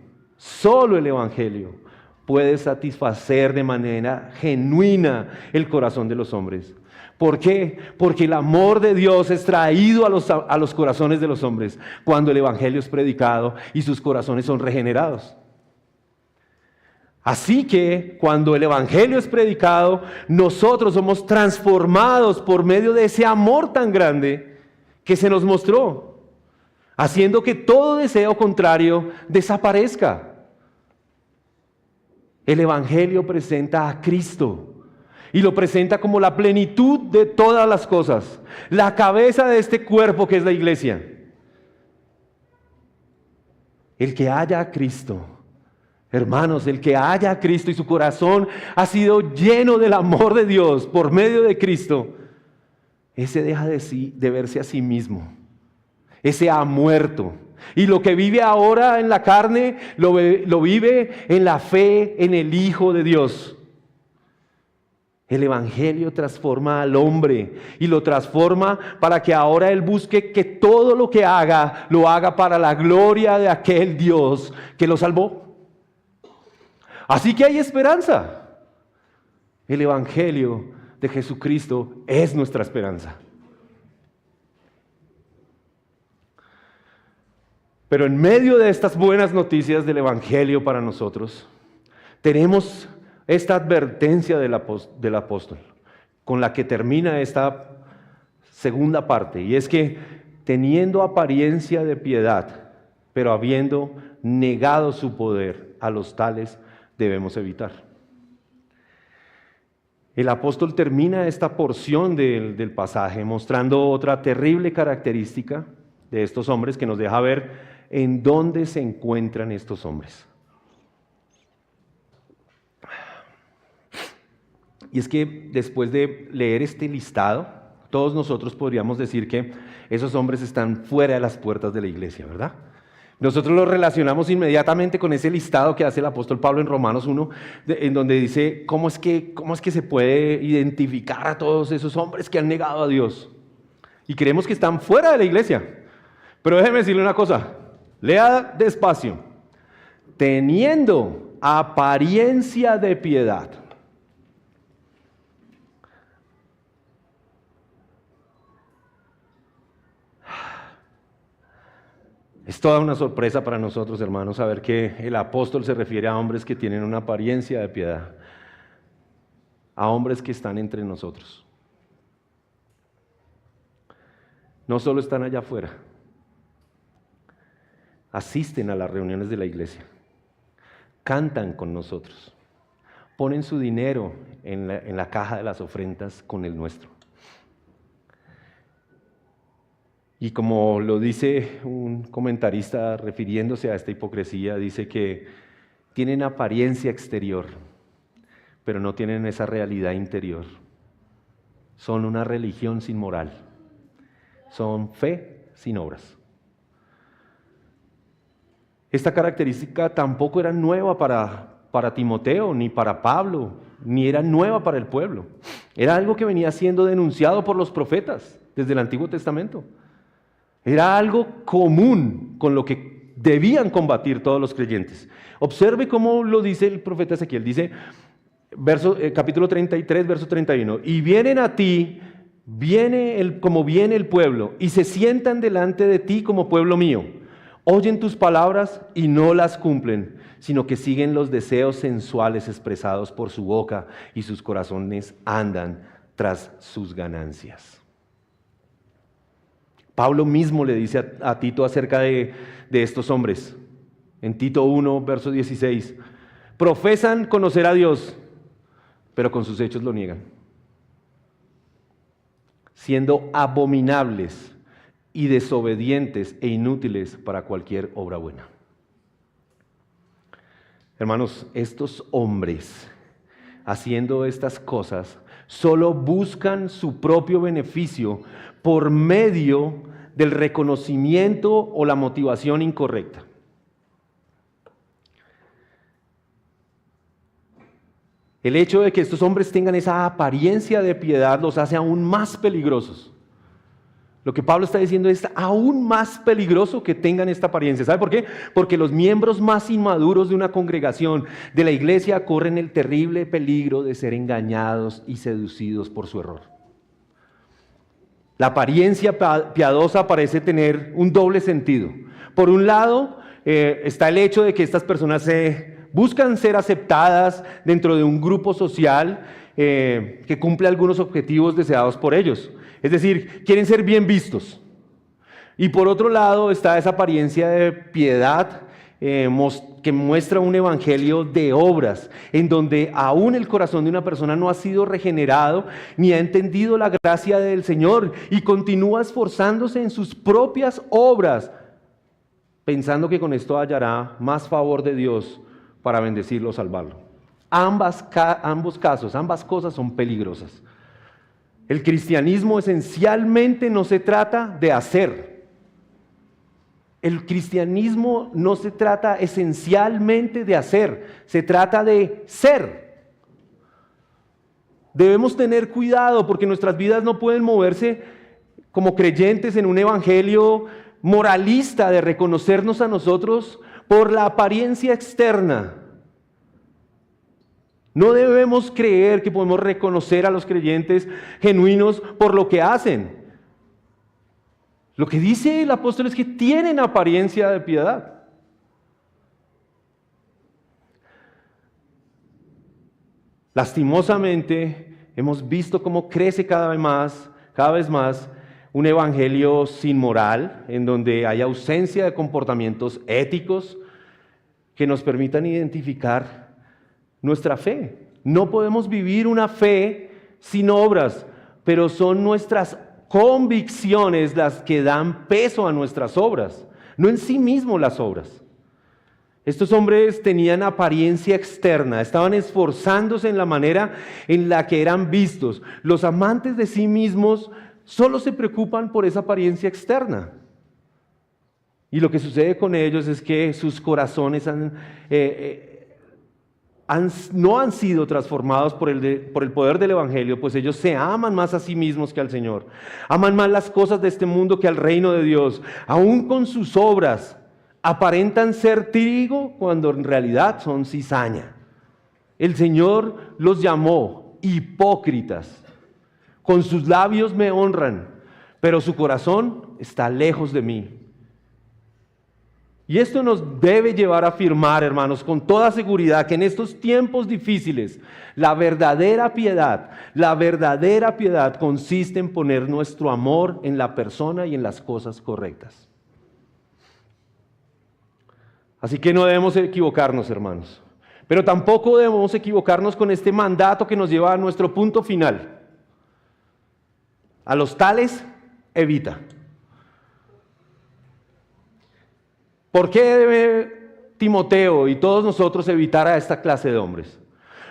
puede satisfacer de manera genuina el corazón de los hombres. ¿Por qué? Porque el amor de Dios es traído a los corazones de los hombres cuando el Evangelio es predicado y sus corazones son regenerados. Así que cuando el Evangelio es predicado, nosotros somos transformados por medio de ese amor tan grande que se nos mostró. haciendo que todo deseo contrario desaparezca. El Evangelio presenta a Cristo y lo presenta como la plenitud de todas las cosas, la cabeza de este cuerpo que es la iglesia. El que haya a Cristo, hermanos, el que haya a Cristo y su corazón ha sido lleno del amor de Dios por medio de Cristo, ese deja de verse a sí mismo, ese ha muerto. Y lo que vive ahora en la carne, lo vive en la fe en el Hijo de Dios. El Evangelio transforma al hombre y lo transforma para que ahora él busque que todo lo que haga, lo haga para la gloria de aquel Dios que lo salvó. Así que hay esperanza. El Evangelio de Jesucristo es nuestra esperanza. Pero en medio de estas buenas noticias del Evangelio para nosotros, tenemos esta advertencia del apóstol, con la que termina esta segunda parte, y es que teniendo apariencia de piedad, pero habiendo negado su poder, a los tales debemos evitar. El apóstol termina esta porción del pasaje mostrando otra terrible característica de estos hombres que nos deja ver en dónde se encuentran estos hombres. Y es que después de leer este listado, todos nosotros podríamos decir que esos hombres están fuera de las puertas de la iglesia, ¿verdad? Nosotros lo relacionamos inmediatamente con ese listado que hace el apóstol Pablo en Romanos 1, en donde dice cómo es que se puede identificar a todos esos hombres que han negado a Dios. Y creemos que están fuera de la iglesia. Pero déjeme decirle una cosa, lea despacio. Teniendo apariencia de piedad. Es toda una sorpresa para nosotros, hermanos, saber que el apóstol se refiere a hombres que tienen una apariencia de piedad, a hombres que están entre nosotros. No solo están allá afuera, asisten a las reuniones de la iglesia, cantan con nosotros, ponen su dinero en la caja de las ofrendas con el nuestro. Y como lo dice un comentarista refiriéndose a esta hipocresía, dice que tienen apariencia exterior, pero no tienen esa realidad interior. Son una religión sin moral, son fe sin obras. Esta característica tampoco era nueva para Timoteo, ni para Pablo, ni era nueva para el pueblo. Era algo que venía siendo denunciado por los profetas desde el Antiguo Testamento. Era algo común con lo que debían combatir todos los creyentes. Observe cómo lo dice el profeta Ezequiel. Dice, capítulo 33, verso 31. Y vienen a ti, como viene el pueblo, y se sientan delante de ti como pueblo mío. Oyen tus palabras y no las cumplen, sino que siguen los deseos sensuales expresados por su boca y sus corazones andan tras sus ganancias. Pablo mismo le dice a Tito acerca de estos hombres. En Tito 1, verso 16. Profesan conocer a Dios, pero con sus hechos lo niegan. Siendo abominables y desobedientes e inútiles para cualquier obra buena. Hermanos, estos hombres haciendo estas cosas solo buscan su propio beneficio por medio del reconocimiento o la motivación incorrecta. El hecho de que estos hombres tengan esa apariencia de piedad los hace aún más peligrosos. Lo que Pablo está diciendo es aún más peligroso que tengan esta apariencia. ¿Sabe por qué? Porque los miembros más inmaduros de una congregación, de la iglesia, corren el terrible peligro de ser engañados y seducidos por su error. La apariencia piadosa parece tener un doble sentido. Por un lado, está el hecho de que estas personas buscan ser aceptadas dentro de un grupo social que cumple algunos objetivos deseados por ellos. Es decir, quieren ser bien vistos. Y por otro lado está esa apariencia de piedad que muestra un evangelio de obras, en donde aún el corazón de una persona no ha sido regenerado ni ha entendido la gracia del Señor y continúa esforzándose en sus propias obras, pensando que con esto hallará más favor de Dios para bendecirlo o salvarlo. Ambos casos, ambas cosas son peligrosas. El cristianismo esencialmente no se trata de hacer. El cristianismo no se trata esencialmente de hacer, se trata de ser. Debemos tener cuidado porque nuestras vidas no pueden moverse como creyentes en un evangelio moralista de reconocernos a nosotros por la apariencia externa. No debemos creer que podemos reconocer a los creyentes genuinos por lo que hacen. Lo que dice el apóstol es que tienen apariencia de piedad. Lastimosamente, hemos visto cómo crece cada vez más, un evangelio sin moral, en donde hay ausencia de comportamientos éticos que nos permitan identificar nuestra fe. No podemos vivir una fe sin obras, pero son nuestras convicciones las que dan peso a nuestras obras, no en sí mismo las obras. Estos hombres tenían apariencia externa, estaban esforzándose en la manera en la que eran vistos. Los amantes de sí mismos solo se preocupan por esa apariencia externa. Y lo que sucede con ellos es que sus corazones no han sido transformados por el poder del Evangelio, pues ellos se aman más a sí mismos que al Señor. Aman más las cosas de este mundo que al reino de Dios. Aún con sus obras aparentan ser trigo cuando en realidad son cizaña. El Señor los llamó hipócritas. Con sus labios me honran, pero su corazón está lejos de mí. Y esto nos debe llevar a afirmar, hermanos, con toda seguridad que en estos tiempos difíciles, la verdadera piedad consiste en poner nuestro amor en la persona y en las cosas correctas. Así que no debemos equivocarnos, hermanos. Pero tampoco debemos equivocarnos con este mandato que nos lleva a nuestro punto final. A los tales, evita. ¿Por qué debe Timoteo y todos nosotros evitar a esta clase de hombres?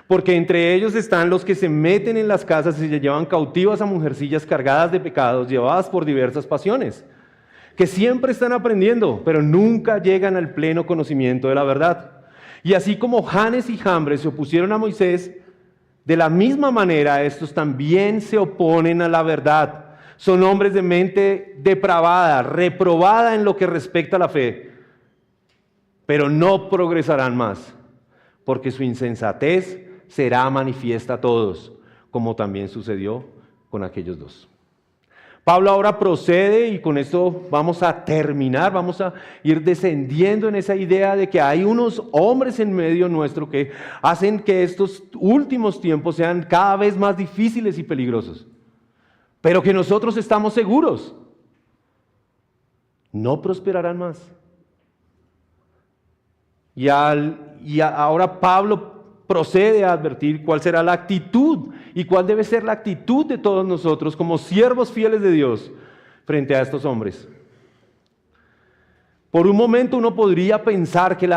Porque entre ellos están los que se meten en las casas y se llevan cautivas a mujercillas cargadas de pecados, llevadas por diversas pasiones, que siempre están aprendiendo, pero nunca llegan al pleno conocimiento de la verdad. Y así como Janes y Jambres se opusieron a Moisés, de la misma manera estos también se oponen a la verdad. Son hombres de mente depravada, reprobada en lo que respecta a la fe, pero no progresarán más, porque su insensatez será manifiesta a todos, como también sucedió con aquellos dos. Pablo ahora procede, y con esto vamos a terminar, vamos a ir descendiendo en esa idea de que hay unos hombres en medio nuestro que hacen que estos últimos tiempos sean cada vez más difíciles y peligrosos, pero que nosotros estamos seguros, no prosperarán más. Y ahora Pablo procede a advertir cuál será la actitud y cuál debe ser la actitud de todos nosotros como siervos fieles de Dios frente a estos hombres. Por un momento uno podría pensar que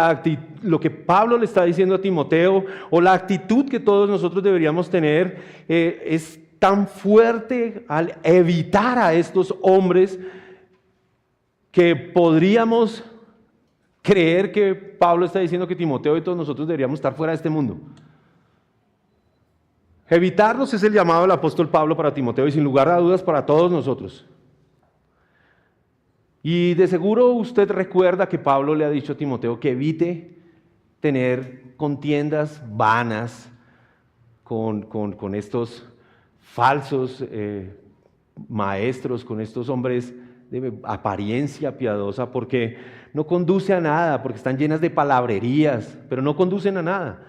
lo que Pablo le está diciendo a Timoteo o la actitud que todos nosotros deberíamos tener es tan fuerte al evitar a estos hombres que podríamos creer que Pablo está diciendo que Timoteo y todos nosotros deberíamos estar fuera de este mundo. Evitarlos es el llamado del apóstol Pablo para Timoteo y sin lugar a dudas para todos nosotros. Y de seguro usted recuerda que Pablo le ha dicho a Timoteo que evite tener contiendas vanas con estos falsos maestros, con estos hombres de apariencia piadosa, porque no conduce a nada, porque están llenas de palabrerías, pero no conducen a nada.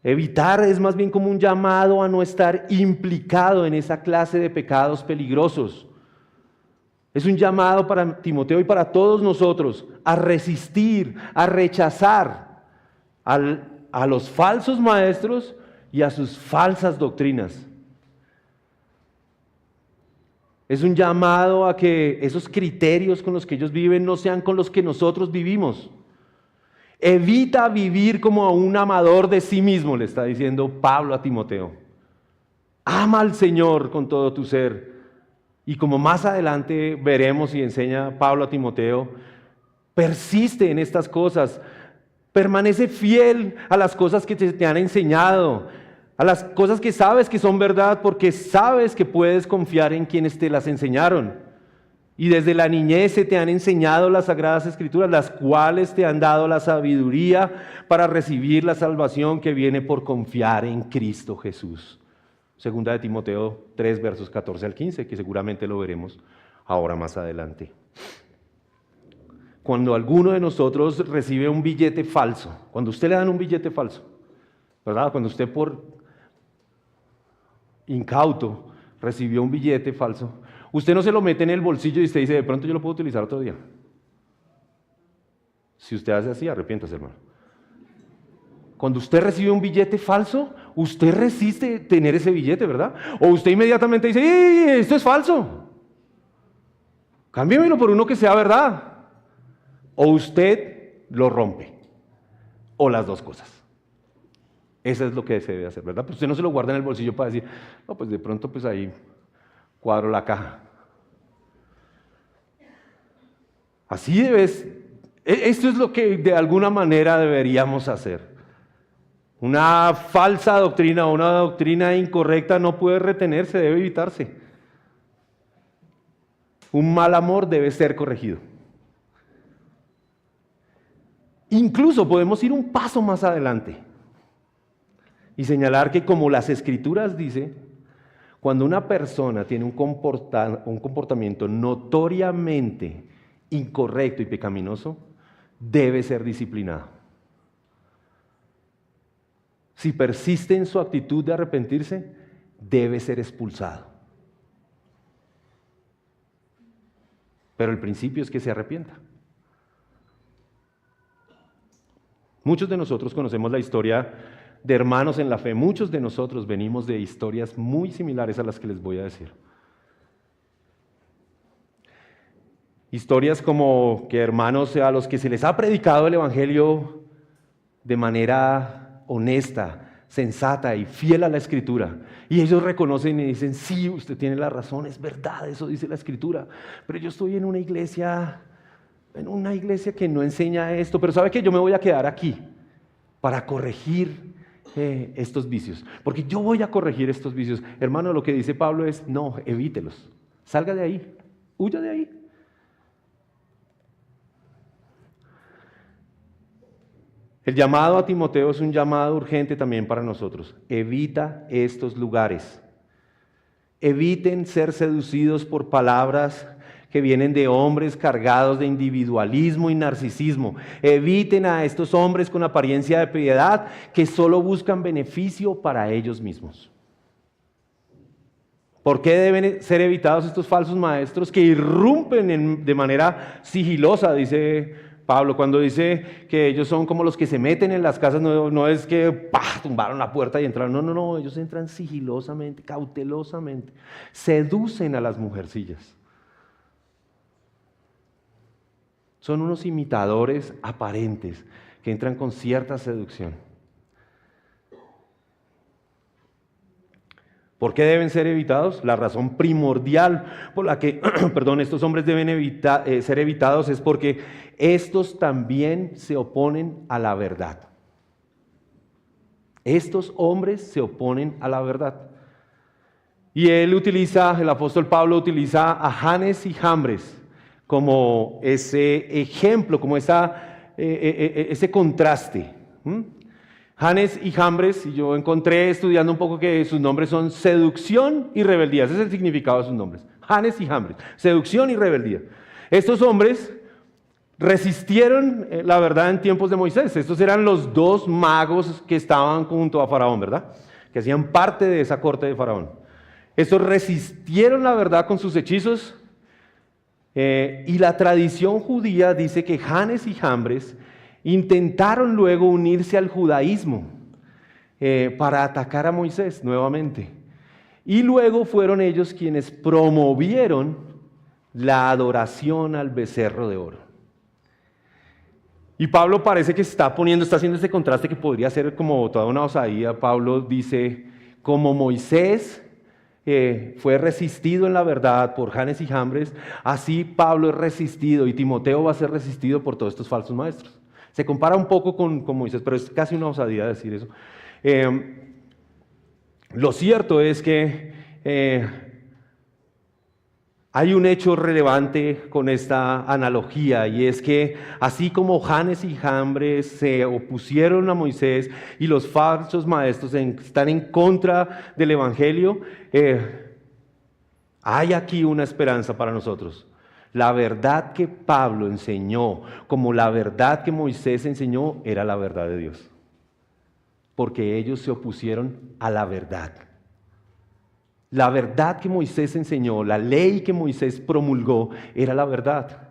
Evitar es más bien como un llamado a no estar implicado en esa clase de pecados peligrosos. Es un llamado para Timoteo y para todos nosotros a resistir, a rechazar a los falsos maestros y a sus falsas doctrinas. Es un llamado a que esos criterios con los que ellos viven no sean con los que nosotros vivimos. Evita vivir como un amador de sí mismo, le está diciendo Pablo a Timoteo. Ama al Señor con todo tu ser. Y como más adelante veremos y enseña Pablo a Timoteo, persiste en estas cosas. Permanece fiel a las cosas que te han enseñado, a las cosas que sabes que son verdad, porque sabes que puedes confiar en quienes te las enseñaron. Y desde la niñez se te han enseñado las Sagradas Escrituras, las cuales te han dado la sabiduría para recibir la salvación que viene por confiar en Cristo Jesús. Segunda de Timoteo 3, versos 14 al 15, que seguramente lo veremos ahora más adelante. Cuando alguno de nosotros recibe un billete falso, cuando usted le dan un billete falso, ¿verdad? Cuando usted por incauto recibió un billete falso, usted no se lo mete en el bolsillo y usted dice, de pronto yo lo puedo utilizar otro día. Si usted hace así, arrepiéntase, hermano. Cuando usted recibe un billete falso, usted resiste tener ese billete, ¿verdad? O usted inmediatamente dice, ¡ey, esto es falso! Cámbiamelo por uno que sea verdad. O usted lo rompe. O las dos cosas. Eso es lo que se debe hacer, ¿verdad? Pues usted no se lo guarda en el bolsillo para decir, no, pues de pronto pues ahí cuadro la caja. Así debes. Esto es lo que de alguna manera deberíamos hacer. Una falsa doctrina o una doctrina incorrecta no puede retenerse, debe evitarse. Un mal amor debe ser corregido. Incluso podemos ir un paso más adelante y señalar que, como las Escrituras dicen, cuando una persona tiene un comportamiento notoriamente incorrecto y pecaminoso, debe ser disciplinado. Si persiste en su actitud de arrepentirse, debe ser expulsado. Pero el principio es que se arrepienta. Muchos de nosotros conocemos la historia de hermanos en la fe. Muchos de nosotros venimos de historias muy similares a las que les voy a decir. Historias como que hermanos a los que se les ha predicado el Evangelio de manera honesta, sensata y fiel a la Escritura. Y ellos reconocen y dicen, sí, usted tiene la razón, es verdad, eso dice la Escritura. Pero yo estoy en una iglesia que no enseña esto. Pero ¿sabe qué? Yo me voy a quedar aquí para corregir estos vicios. Porque yo voy a corregir estos vicios. Hermano, lo que dice Pablo es, no, evítelos. Salga de ahí, huya de ahí. El llamado a Timoteo es un llamado urgente también para nosotros. Evita estos lugares. Eviten ser seducidos por palabras que vienen de hombres cargados de individualismo y narcisismo. Eviten a estos hombres con apariencia de piedad que solo buscan beneficio para ellos mismos. ¿Por qué deben ser evitados estos falsos maestros que irrumpen de manera sigilosa? Dice Pablo, cuando dice que ellos son como los que se meten en las casas, no es que tumbaron la puerta y entraron, no, ellos entran sigilosamente, cautelosamente, seducen a las mujercillas. Son unos imitadores aparentes que entran con cierta seducción. ¿Por qué deben ser evitados? La razón primordial por la que estos hombres deben ser evitados es porque estos también se oponen a la verdad. Estos hombres se oponen a la verdad. Y el apóstol Pablo utiliza a Janes y Jambres como ese ejemplo, como ese contraste. Janes y Jambres, y yo encontré estudiando un poco que sus nombres son seducción y rebeldía. Ese es el significado de sus nombres. Janes y Jambres, seducción y rebeldía. Estos hombres resistieron la verdad en tiempos de Moisés. Estos eran los dos magos que estaban junto a Faraón, ¿verdad? Que hacían parte de esa corte de Faraón. Estos resistieron la verdad con sus hechizos Y la tradición judía dice que Janes y Jambres intentaron luego unirse al judaísmo para atacar a Moisés nuevamente. Y luego fueron ellos quienes promovieron la adoración al becerro de oro. Y Pablo parece que está haciendo este contraste que podría ser como toda una osadía. Pablo dice, como Moisés fue resistido en la verdad por Janes y Jambres, así Pablo es resistido y Timoteo va a ser resistido por todos estos falsos maestros. Se compara un poco con Moisés, pero es casi una osadía decir eso. Lo cierto es que hay un hecho relevante con esta analogía, y es que así como Janes y Jambres se opusieron a Moisés y los falsos maestros están en contra del Evangelio, hay aquí una esperanza para nosotros. La verdad que Pablo enseñó, como la verdad que Moisés enseñó, era la verdad de Dios. Porque ellos se opusieron a la verdad. La verdad que Moisés enseñó, la ley que Moisés promulgó, era la verdad.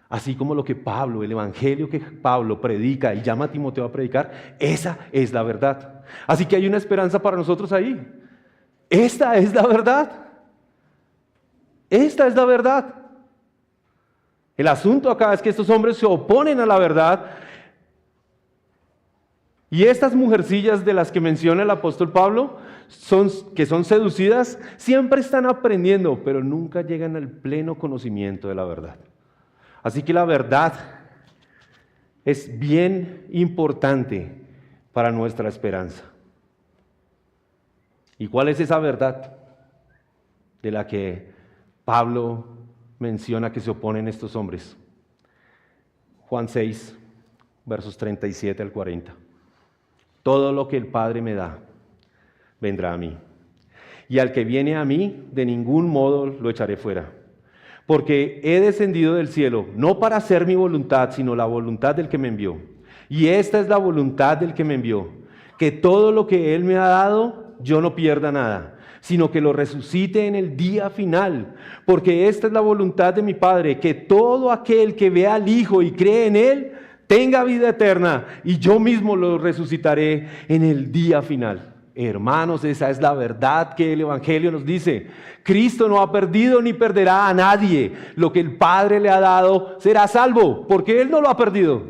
Así como lo que Pablo, el evangelio que Pablo predica y llama a Timoteo a predicar, esa es la verdad. Así que hay una esperanza para nosotros ahí. Esta es la verdad. Esta es la verdad. El asunto acá es que estos hombres se oponen a la verdad. Y estas mujercillas de las que menciona el apóstol Pablo, que son seducidas, siempre están aprendiendo, pero nunca llegan al pleno conocimiento de la verdad. Así que la verdad es bien importante para nuestra esperanza. ¿Y cuál es esa verdad de la que Pablo menciona que se oponen estos hombres? Juan 6, versos 37 al 40. Todo lo que el Padre me da, vendrá a mí. Y al que viene a mí, de ningún modo lo echaré fuera. Porque he descendido del cielo, no para hacer mi voluntad, sino la voluntad del que me envió. Y esta es la voluntad del que me envió, que todo lo que Él me ha dado, yo no pierda nada, sino que lo resucite en el día final. Porque esta es la voluntad de mi Padre, que todo aquel que vea al Hijo y cree en Él, tenga vida eterna, y yo mismo lo resucitaré en el día final. Hermanos, esa es la verdad que el Evangelio nos dice. Cristo no ha perdido ni perderá a nadie. Lo que el Padre le ha dado será salvo, porque Él no lo ha perdido.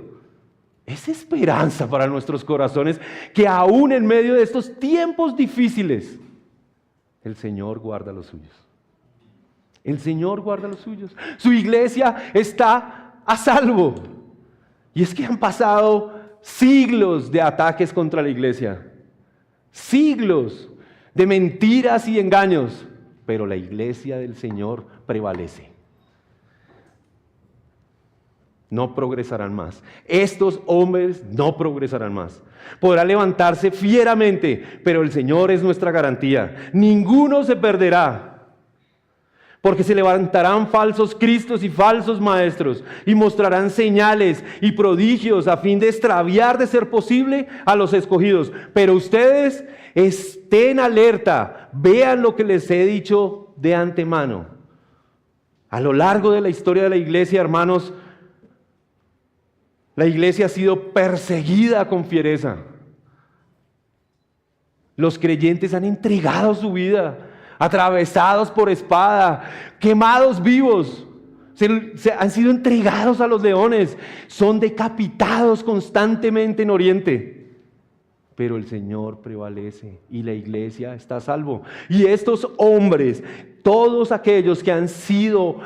Es esperanza para nuestros corazones que aún en medio de estos tiempos difíciles, el Señor guarda los suyos. El Señor guarda los suyos. Su iglesia está a salvo. Y es que han pasado siglos de ataques contra la iglesia, siglos de mentiras y engaños, pero la iglesia del Señor prevalece. No progresarán más. Estos hombres no progresarán más. Podrá levantarse fieramente, pero el Señor es nuestra garantía. Ninguno se perderá. Porque se levantarán falsos cristos y falsos maestros y mostrarán señales y prodigios a fin de extraviar, de ser posible, a los escogidos. Pero ustedes estén alerta, vean lo que les he dicho de antemano. A lo largo de la historia de la iglesia, hermanos, la iglesia ha sido perseguida con fiereza. Los creyentes han entregado su vida, atravesados por espada, quemados vivos, han sido entregados a los leones, son decapitados constantemente en Oriente. Pero el Señor prevalece y la iglesia está a salvo. Y estos hombres, todos aquellos que han sido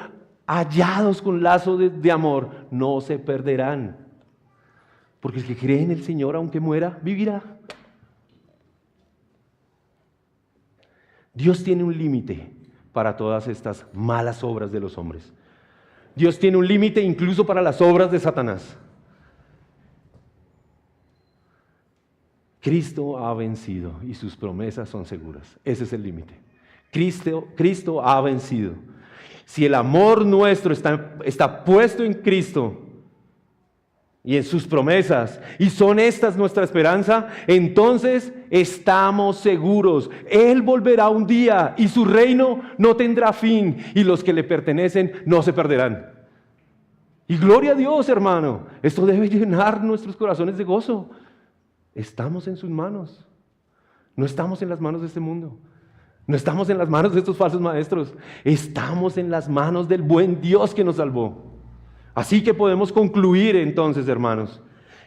hallados con lazo de amor, no se perderán. Porque el que cree en el Señor, aunque muera, vivirá. Dios tiene un límite para todas estas malas obras de los hombres. Dios tiene un límite incluso para las obras de Satanás. Cristo ha vencido y sus promesas son seguras. Ese es el límite. Cristo ha vencido. Si el amor nuestro está puesto en Cristo y en sus promesas, y son estas nuestra esperanza, entonces estamos seguros. Él volverá un día y su reino no tendrá fin, y los que le pertenecen no se perderán. Y gloria a Dios, hermano. Esto debe llenar nuestros corazones de gozo. Estamos en sus manos. No estamos en las manos de este mundo. No estamos en las manos de estos falsos maestros. Estamos en las manos del buen Dios que nos salvó. Así que podemos concluir entonces, hermanos,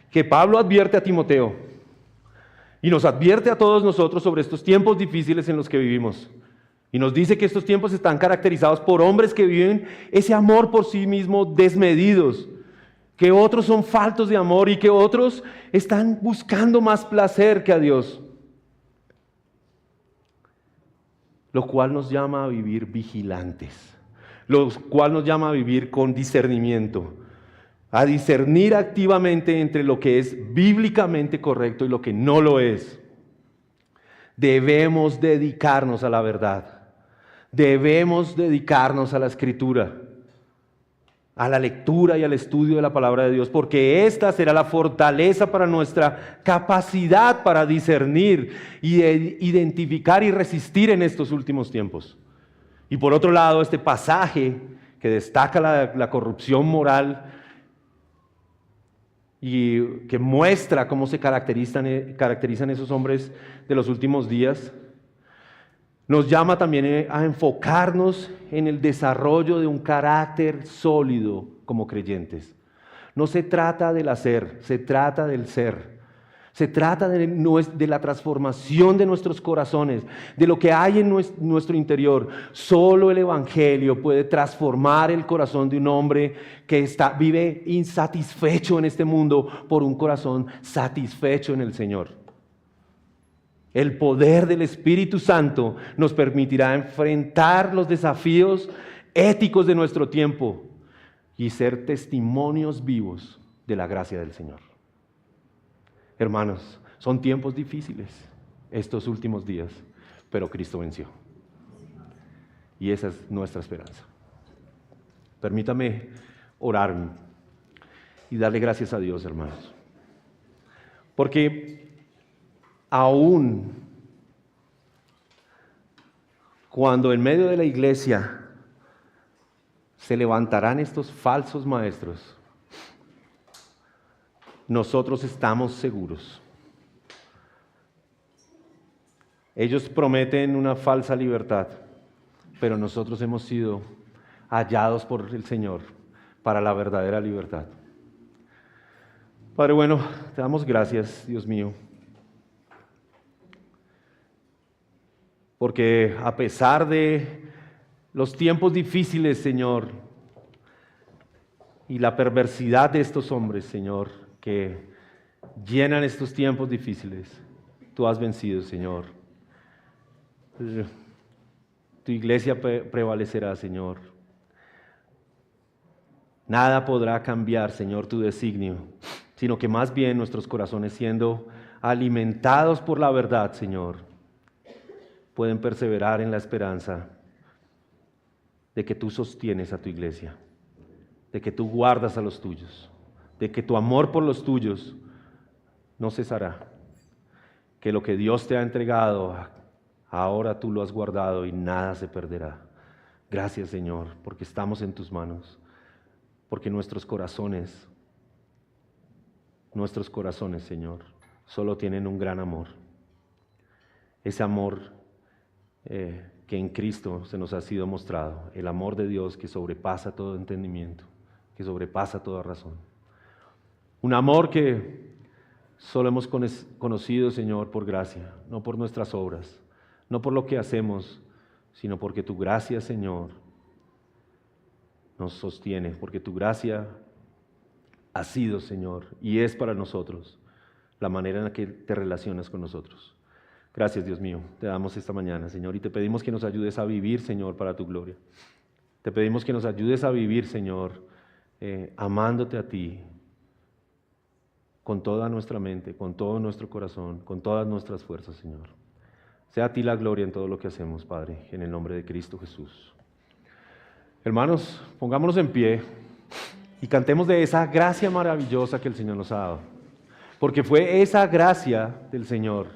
que Pablo advierte a Timoteo y nos advierte a todos nosotros sobre estos tiempos difíciles en los que vivimos. Y nos dice que estos tiempos están caracterizados por hombres que viven ese amor por sí mismos desmedidos, que otros son faltos de amor y que otros están buscando más placer que a Dios. Lo cual nos llama a vivir vigilantes. Lo cual nos llama a vivir con discernimiento, a discernir activamente entre lo que es bíblicamente correcto y lo que no lo es. Debemos dedicarnos a la verdad, debemos dedicarnos a la Escritura, a la lectura y al estudio de la palabra de Dios, porque esta será la fortaleza para nuestra capacidad para discernir y identificar y resistir en estos últimos tiempos. Y por otro lado, este pasaje que destaca la corrupción moral y que muestra cómo se caracterizan esos hombres de los últimos días, nos llama también a enfocarnos en el desarrollo de un carácter sólido como creyentes. No se trata del hacer, se trata del ser. Se trata de la transformación de nuestros corazones, de lo que hay en nuestro interior. Solo el Evangelio puede transformar el corazón de un hombre que vive insatisfecho en este mundo por un corazón satisfecho en el Señor. El poder del Espíritu Santo nos permitirá enfrentar los desafíos éticos de nuestro tiempo y ser testimonios vivos de la gracia del Señor. Hermanos, son tiempos difíciles estos últimos días, pero Cristo venció. Y esa es nuestra esperanza. Permítame orar y darle gracias a Dios, hermanos. Porque aún cuando en medio de la iglesia se levantarán estos falsos maestros, nosotros estamos seguros. Ellos prometen una falsa libertad, pero nosotros hemos sido hallados por el Señor para la verdadera libertad. Padre bueno, te damos gracias, Dios mío, porque a pesar de los tiempos difíciles, Señor, y la perversidad de estos hombres, Señor, que llenan estos tiempos difíciles, tú has vencido, Señor. Tu iglesia prevalecerá, Señor. Nada podrá cambiar, Señor, tu designio, sino que más bien nuestros corazones, siendo alimentados por la verdad, Señor, pueden perseverar en la esperanza de que tú sostienes a tu iglesia, de que tú guardas a los tuyos, de que tu amor por los tuyos no cesará, que lo que Dios te ha entregado, ahora tú lo has guardado y nada se perderá. Gracias, Señor, porque estamos en tus manos, porque nuestros corazones, Señor, solo tienen un gran amor. Ese amor que en Cristo se nos ha sido mostrado, el amor de Dios que sobrepasa todo entendimiento, que sobrepasa toda razón. Un amor que solo hemos conocido, Señor, por gracia, no por nuestras obras, no por lo que hacemos, sino porque tu gracia, Señor, nos sostiene, porque tu gracia ha sido, Señor, y es para nosotros la manera en la que te relacionas con nosotros. Gracias, Dios mío, te damos esta mañana, Señor, y te pedimos que nos ayudes a vivir, Señor, para tu gloria. Te pedimos que nos ayudes a vivir, Señor, amándote a ti, con toda nuestra mente, con todo nuestro corazón, con todas nuestras fuerzas, Señor. Sea a ti la gloria en todo lo que hacemos, Padre, en el nombre de Cristo Jesús. Hermanos, pongámonos en pie Y cantemos de esa gracia maravillosa que el Señor nos ha dado. Porque fue esa gracia del Señor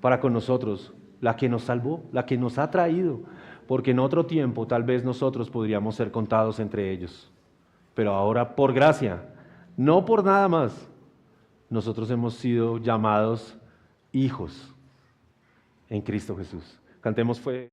para con nosotros la que nos salvó, la que nos ha traído. Porque en otro tiempo tal vez nosotros podríamos ser contados entre ellos. Pero ahora por gracia, no por nada más, nosotros hemos sido llamados hijos en Cristo Jesús. Cantemos fue.